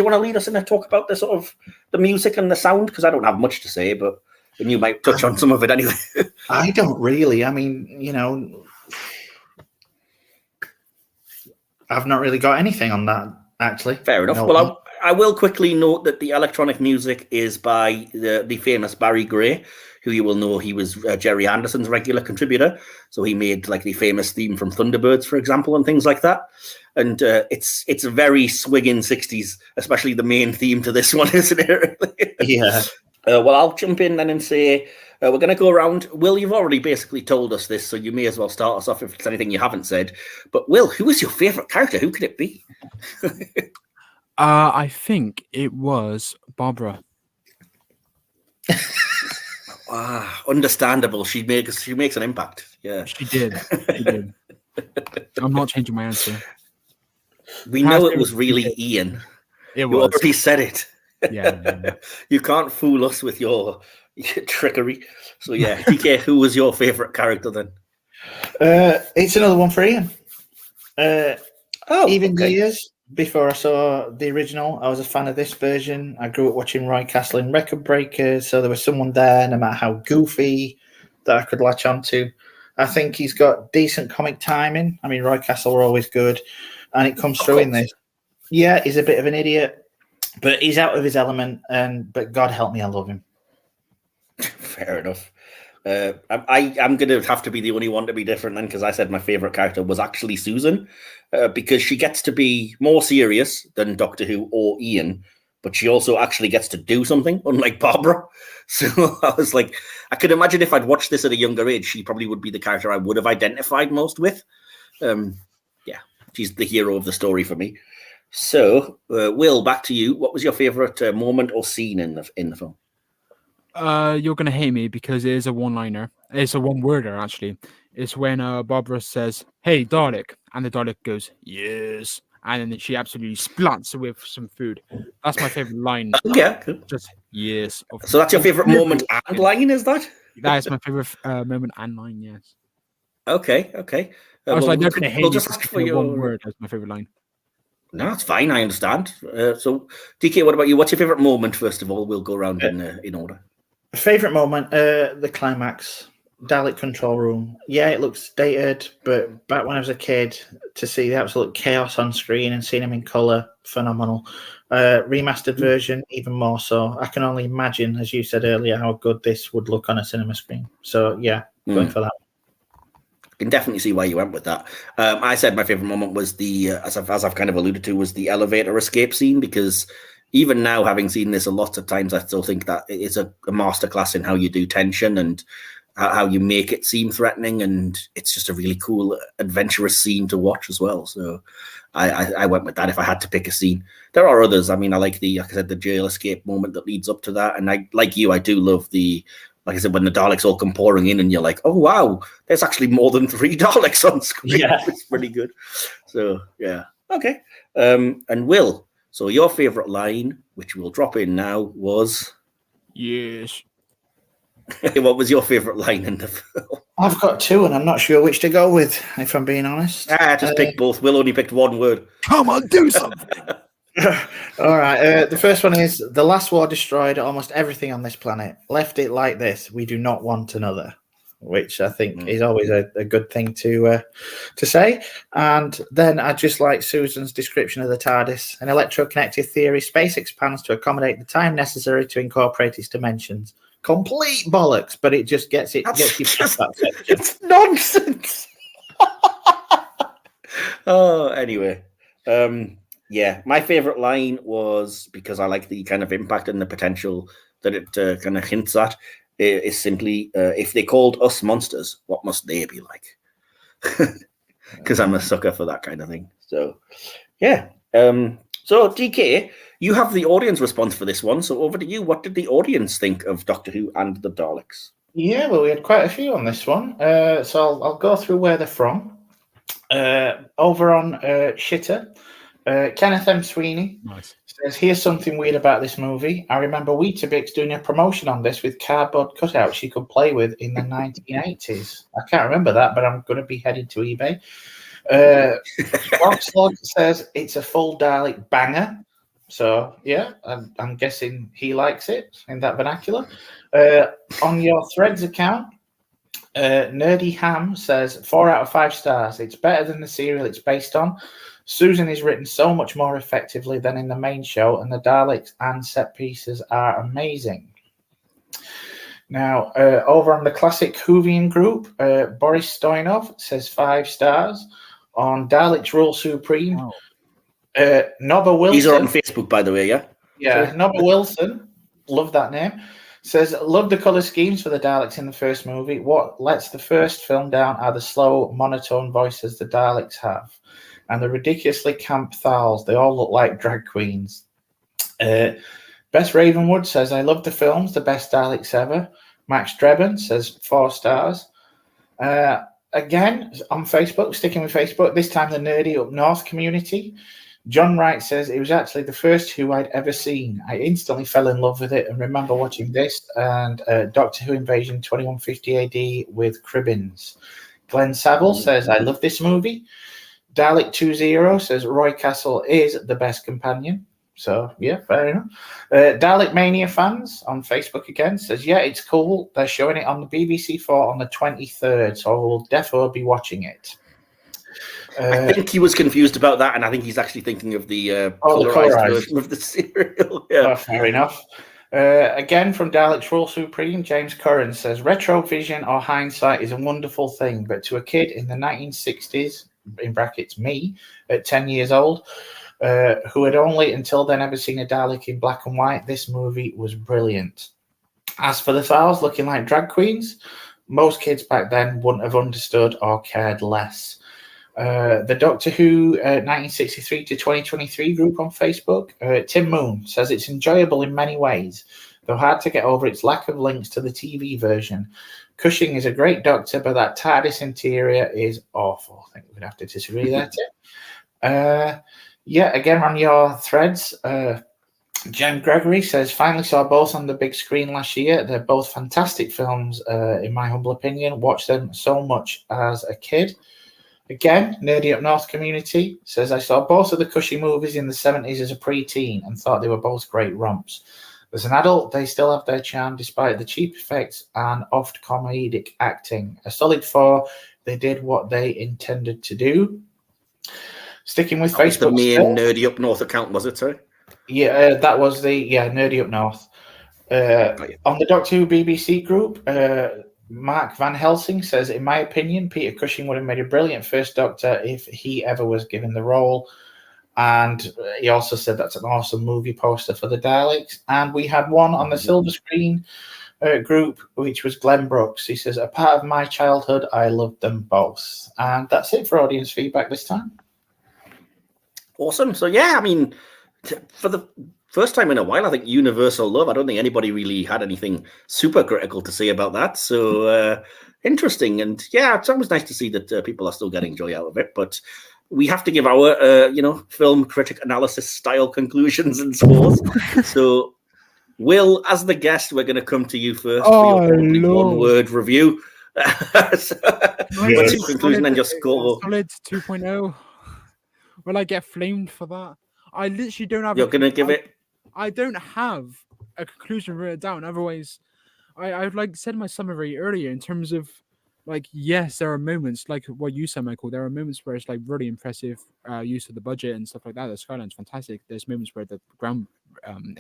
want to lead us in and talk about the sort of the music and the sound? Because I don't have much to say, but you might touch on some of it anyway.
I don't really. I mean, I've not really got anything on that, actually.
Fair enough. Well, I will quickly note that the electronic music is by the famous Barry Gray, who you will know he was Jerry Anderson's regular contributor. So he made like the famous theme from Thunderbirds, for example, and things like that. And it's a very swinging 60s, especially the main theme to this one, isn't it?
Yeah.
Well, I'll jump in then and say we're going to go around. Will, you've already basically told us this, so you may as well start us off if it's anything you haven't said. But Will, who was your favourite character? Who could it be?
I think it was Barbara.
Understandable. She makes an impact. Yeah,
she did. I'm not changing my answer.
We know it was really Ian.
It was.
You already said it.
Yeah.
You can't fool us with your trickery. So yeah, DK, who was your favourite character then?
It's another one for Ian. Even
okay.
years before I saw the original, I was a fan of this version. I grew up watching Roy Castle in Record Breakers, so there was someone there, no matter how goofy, that I could latch onto. I think he's got decent comic timing. I mean, Roy Castle were always good, and it comes through in this. Yeah, he's a bit of an idiot, but he's out of his element, but God help me, I love him.
Fair enough. I'm going to have to be the only one to be different then, because I said my favourite character was actually Susan, because she gets to be more serious than Doctor Who or Ian, but she also actually gets to do something, unlike Barbara. So I was like, I could imagine if I'd watched this at a younger age, she probably would be the character I would have identified most with. Yeah, she's the hero of the story for me. So, Will, back to you. What was your favourite moment or scene in the film?
You're gonna hate me because it is a one-liner. It's a one-worder actually. It's when Barbara says, "Hey, Dalek," and the Dalek goes, "Yes," and then she absolutely splats with some food. That's my favorite line.
Yeah, cool.
Just yes.
So that's your favorite moment and line, is that?
That is my favorite moment and line. Yes.
Okay.
I was like, they're going to
we'll
hate
just
you
ask
for
for your
one word. That's my favorite line.
No, it's fine. I understand. So, DK, what about you? What's your favorite moment? First of all, we'll go around in order.
Favorite moment, the climax, Dalek control room. Yeah, it looks dated, but back when I was a kid, to see the absolute chaos on screen and seeing him in color, phenomenal. Remastered version, even more so. I can only imagine, as you said earlier, how good this would look on a cinema screen. So yeah, going for that.
I can definitely see why you went with that. I said my favorite moment was the, as I've kind of alluded to, was the elevator escape scene, because even now, having seen this a lot of times, I still think that it's a masterclass in how you do tension and how you make it seem threatening, and it's just a really cool, adventurous scene to watch as well. So I went with that if I had to pick a scene. There are others. I mean, I like like I said, the jail escape moment that leads up to that, and I do love the, like I said, when the Daleks all come pouring in and you're like, oh, wow, there's actually more than 3 Daleks on screen. Yeah. It's pretty good. So, yeah. Okay. And Will, so your favourite line, which we'll drop in now, was?
Yes.
What was your favourite line in the film?
I've got 2 and I'm not sure which to go with, if I'm being honest.
Just pick both. Will only picked one word.
Come on, do something.
All right. The first one is, the last war destroyed almost everything on this planet. Left it like this. We do not want another. Which I think is always a good thing to say. And then I just like Susan's description of the TARDIS. An electroconnective theory, space expands to accommodate the time necessary to incorporate its dimensions. Complete bollocks, but it just gets you past that section.
It's nonsense. Anyway. Yeah, my favorite line was, because I like the kind of impact and the potential that it kind of hints at, is simply, if they called us monsters, what must they be like? Because I'm a sucker for that kind of thing. So, yeah. So, DK, you have the audience response for this one. So, over to you. What did the audience think of Doctor Who and the Daleks?
Yeah, well, we had quite a few on this one. So I'll go through where they're from. Over on Shitter, Kenneth M. Sweeney says, here's something weird about this movie. I remember Weetabix doing a promotion on this with cardboard cutouts you could play with in the 1980s. I can't remember that, but I'm going to be heading to eBay. Boxlog says it's a full Dalek banger. So, yeah, I'm guessing he likes it in that vernacular. On your Threads account, Nerdy Ham says 4 out of 5 stars. It's better than the serial it's based on. Susan is written so much more effectively than in the main show, and the Daleks and set pieces are amazing. Now, over on the Classic Whovian group, Boris Stoyanov says 5 stars. On Daleks Rule Supreme, Nobba Wilson.
These are on Facebook, by the way, yeah?
Yeah, Nobba Wilson, love that name, says, love the colour schemes for the Daleks in the first movie. What lets the first film down are the slow, monotone voices the Daleks have. And the ridiculously camp Thals. They all look like drag queens. Bess Ravenwood says, I love the films, the best Daleks ever. Max Drebin says 4 stars. Again, on Facebook, sticking with Facebook, this time the Nerdy Up North community. John Wright says, it was actually the first Who I'd ever seen. I instantly fell in love with it and remember watching this and Doctor Who Invasion 2150 AD with Cribbins. Glenn Saville says, I love this movie. Dalek20 says, Roy Castle is the best companion. So, yeah, fair enough. Dalekmania fans on Facebook again says, yeah, it's cool. They're showing it on the BBC4 on the 23rd, so we'll definitely be watching it.
I think he was confused about that, and I think he's actually thinking of the colorized version of the serial. Yeah.
Fair enough. Again, from Daleks Rule Supreme, James Curran says, retrovision or hindsight is a wonderful thing, but to a kid in the 1960s, in brackets me, at 10 years old, who had only until then ever seen a Dalek in black and white, this movie was brilliant. As for the Thals looking like drag queens, most kids back then wouldn't have understood or cared less. The Doctor Who 1963 to 2023 group on Facebook, Tim Moon says it's enjoyable in many ways, though hard to get over its lack of links to the TV version. Cushing is a great Doctor, but that TARDIS interior is awful. I think we'd have to disagree there, Tim. Yeah, again on your threads, Jen Gregory says, finally saw both on the big screen last year. They're both fantastic films, in my humble opinion. Watched them so much as a kid. Again, Nerdy Up North community says, I saw both of the Cushing movies in the 70s as a pre-teen and thought they were both great romps. As an adult, they still have their charm despite the cheap effects and oft comedic acting. A solid 4, they did what they intended to do. Sticking with Facebook.
The main Nerdy Up North account, was it, sorry?
Yeah, that was the Nerdy Up North. On the Doctor Who BBC group, Mark Van Helsing says, in my opinion, Peter Cushing would have made a brilliant first Doctor if he ever was given the role. And he also said that's an awesome movie poster for the Daleks. And we had one on the Silver Screen group, which was Glenn Brooks. He says, a part of my childhood, I loved them both. And that's it for audience feedback this time.
Awesome. So, yeah, I mean, for the first time in a while, I think universal love. I don't think anybody really had anything super critical to say about that. So interesting. And yeah, it's always nice to see that people are still getting joy out of it. But we have to give our, film critic analysis style conclusions and scores. So, Will, as the guest, we're going to come to you first for your probably one-word review. What's your conclusion and your score?
Solid 2.0. Will I get flamed for that? I literally don't have.
You're going to give it.
I don't have a conclusion written down. Otherwise, I would said my summary earlier in terms of yes, there are moments like what you said, Michael. There are moments where it's really impressive use of the budget and stuff like that. The skyline's fantastic. There's moments where the ground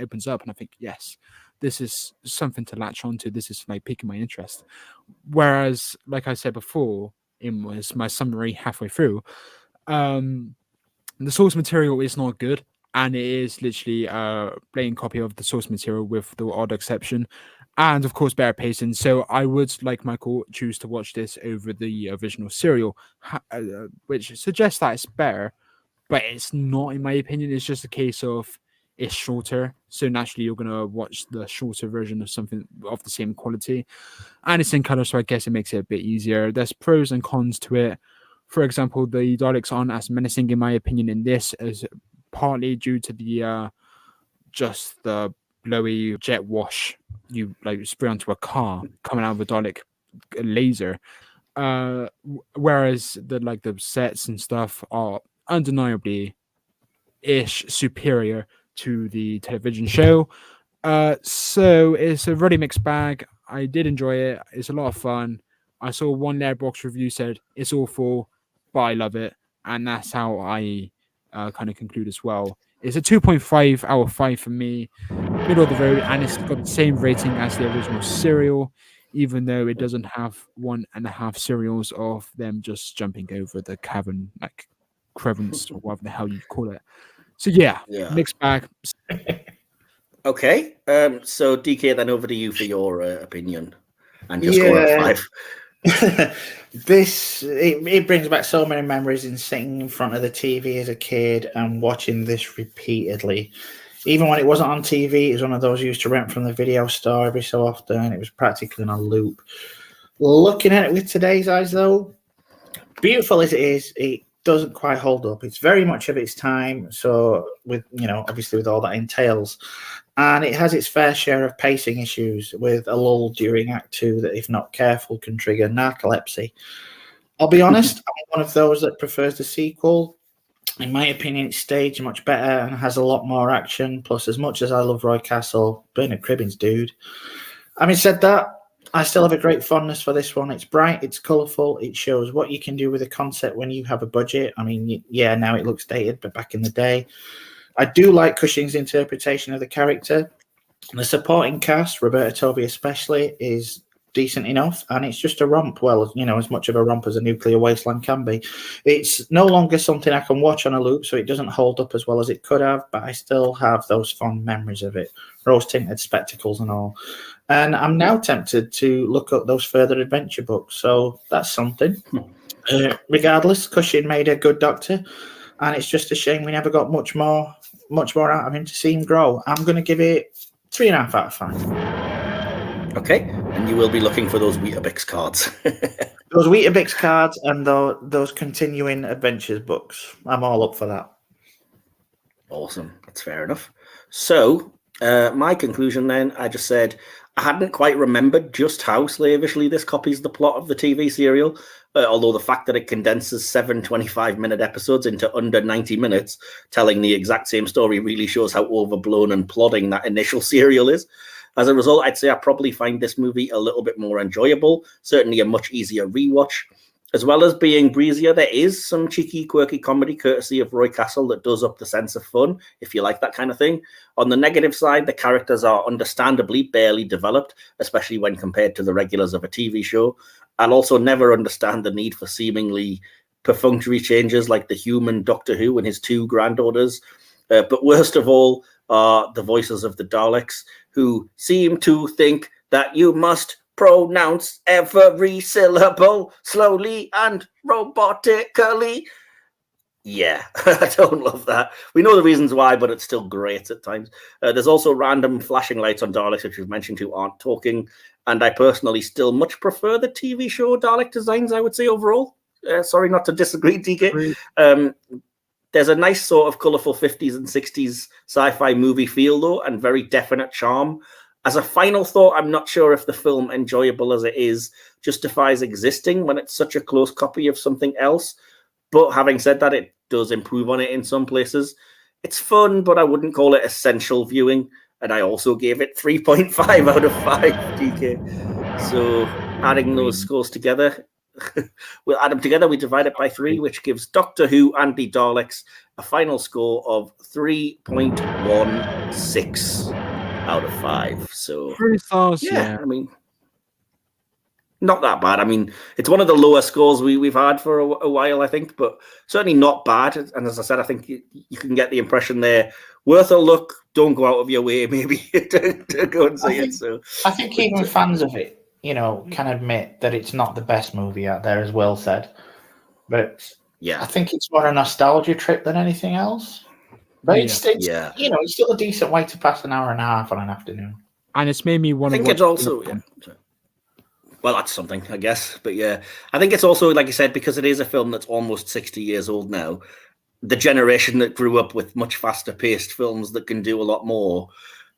opens up, and I think yes, this is something to latch onto. This is piquing my interest. Whereas, like I said before, in my summary halfway through, the source material is not good, and it is literally a blatant copy of the source material with the odd exception, and of course better pacing. So I would, like Michael, choose to watch this over the original serial, which suggests that it's better, but it's not, in my opinion. It's just a case of it's shorter, so naturally you're going to watch the shorter version of something of the same quality, and it's in color, so I guess it makes it a bit easier. There's pros and cons to it. For example, the Daleks aren't as menacing, in my opinion, in this, as partly due to the just the blowy jet wash you spray onto a car coming out of a Dalek laser. Whereas the sets and stuff are undeniably superior to the television show. So it's a really mixed bag. I did enjoy it. It's a lot of fun. I saw one Letterboxd review said it's awful, but I love it, and that's how I kind of conclude as well. It's a 2.5 out of 5 for me, middle of the road, and it's got the same rating as the original serial, even though it doesn't have 1.5 serials of them just jumping over the cavern, crevice, or whatever the hell you call it. So yeah. Mixed bag.
Okay, so DK, then over to you for your opinion and your score out of 5.
It brings back so many memories in sitting in front of the TV as a kid and watching this repeatedly. Even when it wasn't on TV, it was one of those you used to rent from the video store every so often. It was practically on a loop. Looking at it with today's eyes, though, beautiful as it is, it doesn't quite hold up. It's very much of its time. So with obviously with all that entails. And it has its fair share of pacing issues, with a lull during Act 2 that, if not careful, can trigger narcolepsy. I'll be honest, I'm one of those that prefers the sequel. In my opinion, it's staged much better and has a lot more action. Plus, as much as I love Roy Castle, Bernard Cribbins, dude. Having said that, I still have a great fondness for this one. It's bright, it's colourful, it shows what you can do with a concept when you have a budget. I mean, yeah, now it looks dated, but back in the day. I do like Cushing's interpretation of the character. The supporting cast, Roberta Tovey especially, is decent enough, and it's just a romp. Well, as much of a romp as a nuclear wasteland can be. It's no longer something I can watch on a loop, so it doesn't hold up as well as it could have, but I still have those fond memories of it. Rose-tinted spectacles and all. And I'm now tempted to look up those further adventure books, so that's something. Regardless, Cushing made a good Doctor, and it's just a shame we never got much more out of him to see him grow. I'm going to give it 3.5 out of 5.
Okay, and you will be looking for those Weetabix cards.
Those Weetabix cards and those continuing adventures books. I'm all up for that.
Awesome, that's fair enough. So, my conclusion then, I just said I hadn't quite remembered just how slavishly this copies the plot of the TV serial, although the fact that it condenses 7 25-minute episodes into under 90 minutes, telling the exact same story, really shows how overblown and plodding that initial serial is. As a result, I'd say I probably find this movie a little bit more enjoyable, certainly a much easier rewatch. As well as being breezier, there is some cheeky, quirky comedy courtesy of Roy Castle that does up the sense of fun, if you like that kind of thing. On the negative side, the characters are understandably barely developed, especially when compared to the regulars of a TV show. I'll also never understand the need for seemingly perfunctory changes like the human Doctor Who and his 2 granddaughters. But worst of all are the voices of the Daleks, who seem to think that you must pronounce every syllable slowly and robotically. Yeah, I don't love that. We know the reasons why, but it's still great at times. There's also random flashing lights on Daleks, which we've mentioned, who aren't talking. And I personally still much prefer the TV show Dalek designs, I would say, overall. Sorry not to disagree, DK. There's a nice sort of colourful 50s and 60s sci-fi movie feel, though, and very definite charm. As a final thought, I'm not sure if the film, enjoyable as it is, justifies existing when it's such a close copy of something else. But having said that, it does improve on it in some places. It's fun, but I wouldn't call it essential viewing. And I also gave it 3.5 out of 5, DK. So adding those scores together, we'll add them together, we divide it by 3, which gives Doctor Who and the Daleks a final score of 3.16 out of 5. So
3 stars, yeah.
I mean, not that bad. I mean, it's one of the lower scores we've had for a while, I think, but certainly not bad. And as I said, I think you can get the impression there. Worth a look. Don't go out of your way, maybe, to go and see it. So
I think even fans of it, can admit that it's not the best movie out there, as Will said. But
yeah,
I think it's more a nostalgia trip than anything else. But it's still a decent way to pass an hour and a half on an afternoon.
And it's made me want to.
I think it's also well, that's something, I guess. But yeah, I think it's also, like you said, because it is a film that's almost 60 years old now. The generation that grew up with much faster paced films that can do a lot more.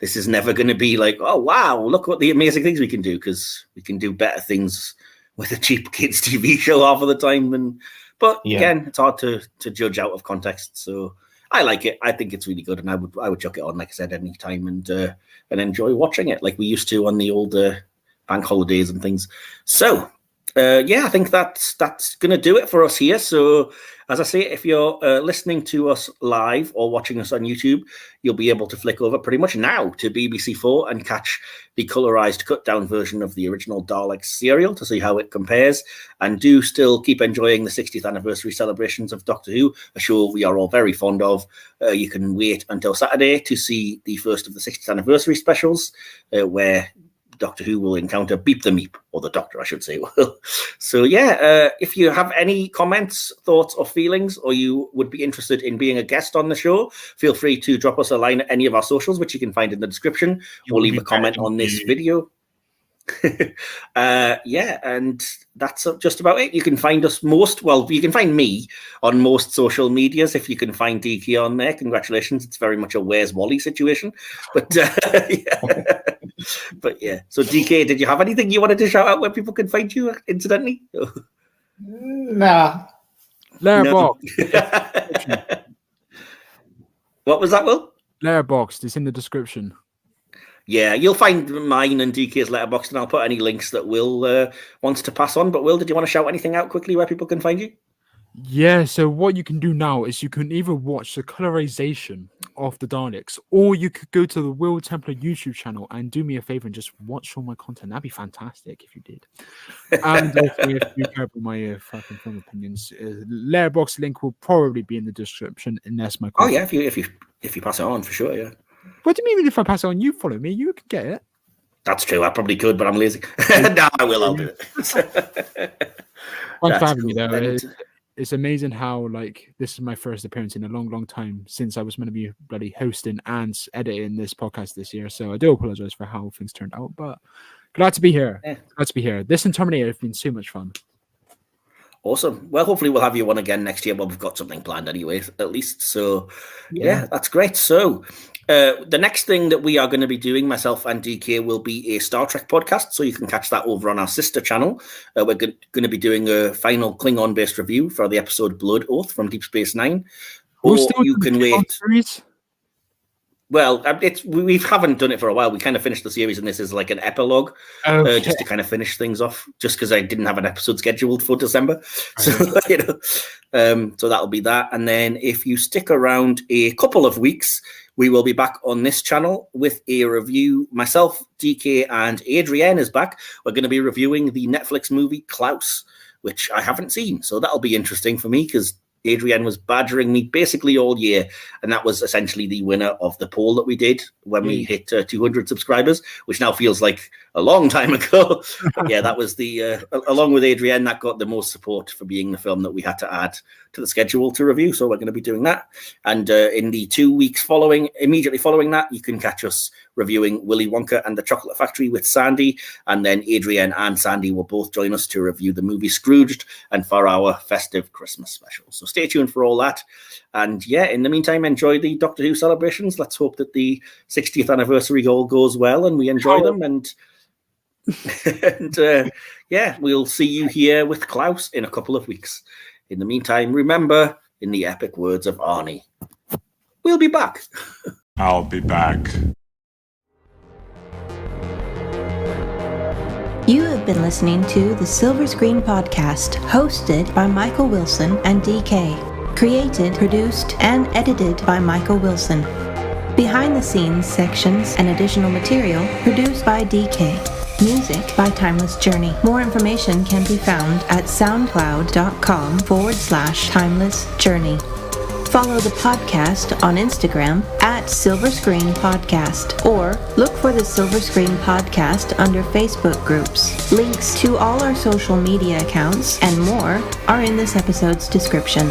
This is never going to be like, oh, wow, look what the amazing things we can do, because we can do better things with a cheap kids' TV show half of the time. But again, it's hard to judge out of context. So I like it. I think it's really good, and I would chuck it on, like I said, any time and enjoy watching it like we used to on the old bank holidays and things. So I think that's going to do it for us here. So as I say, if you're listening to us live or watching us on YouTube, you'll be able to flick over pretty much now to BBC4 and catch the colorized cut down version of the original Daleks serial to see how it compares. And do still keep enjoying the 60th anniversary celebrations of Doctor Who, a show we are all very fond of. You can wait until Saturday to see the first of the 60th anniversary specials, where Doctor Who will encounter Beep the Meep, or the Doctor, I should say. So if you have any comments, thoughts, or feelings, or you would be interested in being a guest on the show, feel free to drop us a line at any of our socials, which you can find in the description, or leave a comment on this video. And that's just about it. You can find us you can find me on most social medias. If you can find DK on there, congratulations. It's very much a Where's Wally situation. But But yeah. So DK, did you have anything you wanted to shout out where people can find you incidentally?
Nah.
Letterboxd.
What was that, Will?
Letterboxd. It's in the description.
Yeah, you'll find mine and DK's letterboxd, and I'll put any links that Will wants to pass on. But Will, did you want to shout anything out quickly where people can find you?
Yeah, so what you can do now is you can either watch the colorization of the Daleks, or you could go to the Will Templar YouTube channel and do me a favor and just watch all my content. That'd be fantastic if you did. And also, if you care about my fucking film opinions, Letterboxd link will probably be in the description, unless my content.
Oh yeah, if you pass it on, for sure, yeah.
What do you mean if I pass it on? You follow me, you can get it.
That's true. I probably could, but I'm lazy. No, I will. I'll do it.
Thanks for having me, though. It's amazing how, this is my first appearance in a long, long time since I was going to be bloody hosting and editing this podcast this year. So I do apologize for how things turned out, but glad to be here. Yeah. Glad to be here. This and Terminator have been so much fun.
Awesome. Well, hopefully we'll have you on again next year. Well, we've got something planned anyway, at least. So, yeah that's great. So, The next thing that we are going to be doing, myself and DK, will be a Star Trek podcast. So you can catch that over on our sister channel. We're going to be doing a final Klingon-based review for the episode Blood Oath from Deep Space Nine. Or you can wait.
Series?
Well, we haven't done it for a while. We kind of finished the series, and this is like an epilogue, just to kind of finish things off. Just because I didn't have an episode scheduled for December, so so that'll be that. And then if you stick around a couple of weeks, we will be back on this channel with a review. Myself, DK, and Adrienne is back. We're going to be reviewing the Netflix movie Klaus, which I haven't seen, so that'll be interesting for me because Adrienne was badgering me basically all year, and that was essentially the winner of the poll that we did when we hit 200 subscribers, which now feels like a long time ago. But yeah, that was the along with Adrienne, that got the most support for being the film that we had to add to the schedule to review. So we're going to be doing that, and in the 2 weeks immediately following that, you can catch us reviewing Willy Wonka and the Chocolate Factory with Sandy, and then Adrienne and Sandy will both join us to review the movie Scrooged and for our festive Christmas special. So stay tuned for all that. And yeah, in the meantime, enjoy the Doctor Who celebrations. Let's hope that the 60th anniversary all goes well and we enjoy them. And yeah, we'll see you here with Klaus in a couple of weeks. In the meantime, remember, in the epic words of Arnie, we'll be back.
I'll be back.
You have been listening to the Silver Screen Podcast, hosted by Michael Wilson and DK. Created, produced, and edited by Michael Wilson. Behind the scenes sections and additional material produced by DK. Music by Timeless Journey. More information can be found at soundcloud.com/Timeless Journey. Follow the podcast on Instagram at Silver Screen Podcast, or look for the Silver Screen Podcast under Facebook groups. Links to all our social media accounts and more are in this episode's description.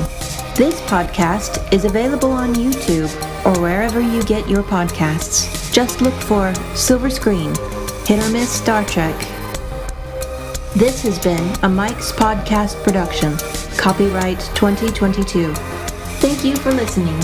This podcast is available on YouTube or wherever you get your podcasts. Just look for Silver Screen, Hit or Miss Star Trek. This has been a Mike's Podcast production. Copyright 2022. Thank you for listening.